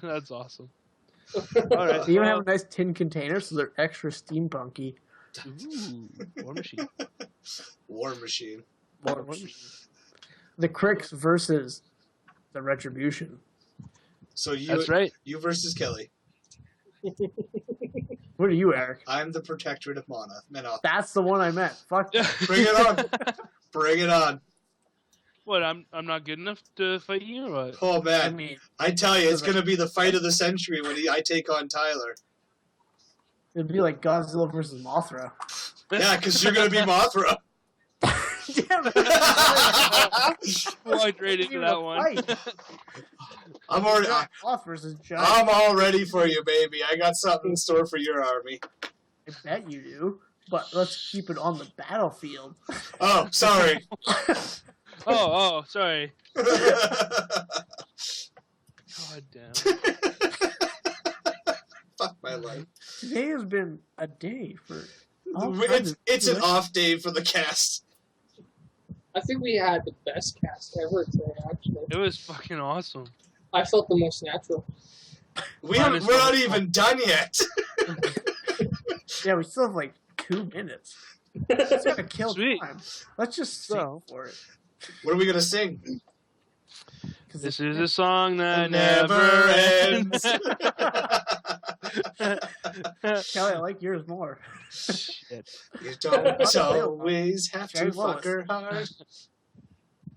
That's awesome. All right. They even have a nice tin container, so they're extra steampunky. Ooh, War Machine. War Machine. War Machine. The Cricks versus the Retribution. So That's right. you versus Kelly. What are you, Eric? I'm the protectorate of Menoth. That's the one I meant. Fuck. Bring it on. Bring it on. What? I'm not good enough to fight you, or what? Oh I man, mean, I tell you, it's gonna be the fight of the century when I take on Tyler. it'd be like Godzilla versus Mothra. Yeah, because you're gonna be Mothra. Damn it. Right into that one. I'm already. Moth versus Giant. I'm all ready for you, baby. I got something in store for your army. I bet you do. But let's keep it on the battlefield. Oh, sorry. Oh, sorry. God damn. Fuck my life. Today has been a day for. all kinds of It's an people. off day for the cast. I think we had the best cast ever today, actually. It was fucking awesome. I felt the most natural. We're not even done yet. Yeah, we still have like 2 minutes. It's gonna kill Sweet. time. Let's just sing So- for it. What are we gonna sing? 'Cause This it- is a song that Never never ends. ends. Kelly, I like yours more. Shit. You don't always have Sherry to fuck Lois. her hard.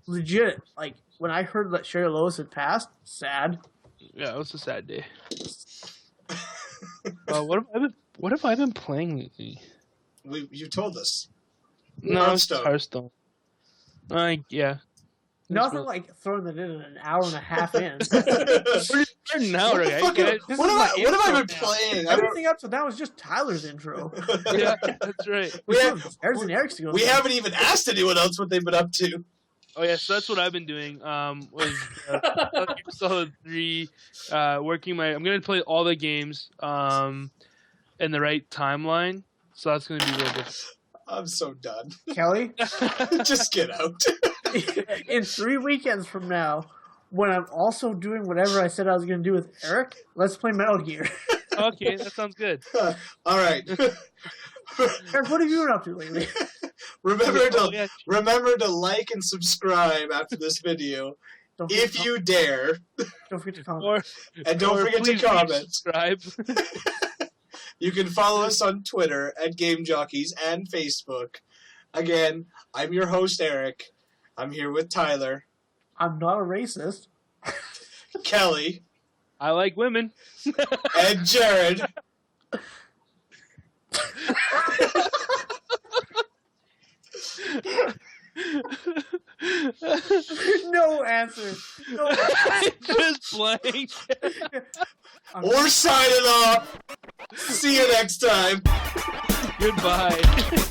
Legit, like when I heard that Sherry Lois had passed, sad. Yeah, it was a sad day. What have I been playing lately? You told us. No, it's Hearthstone. Hearthstone. Yeah. Nothing like throwing it in an hour and a half in. We're now, What the right? fuck guys? This what is have my I intro been now. playing? Everything up to now is just Tyler's intro. Yeah, that's right. We have- There's an Eric's to go. We haven't even asked anyone else what they've been up to. Oh yeah, so that's what I've been doing. Was Solid 3, working I'm gonna play all the games in the right timeline. So that's gonna be real difficult. I'm so done. Kelly, Just get out. in 3 weekends from now, when I'm also doing whatever I said I was going to do with Eric, let's play Metal Gear. Okay, that sounds good. All right. Eric, what have you been up to lately? Remember to like and subscribe after this video Don't forget if to you dare, don't forget to comment. Or and don't forget to please comment. subscribe. You can follow us on Twitter at Game Jockeys and Facebook. Again, I'm your host Eric. I'm here with Tyler, I'm not a racist. Kelly, I like women. and Jared. No answer. No answer. Just blank. We're signing off. See you next time. Goodbye.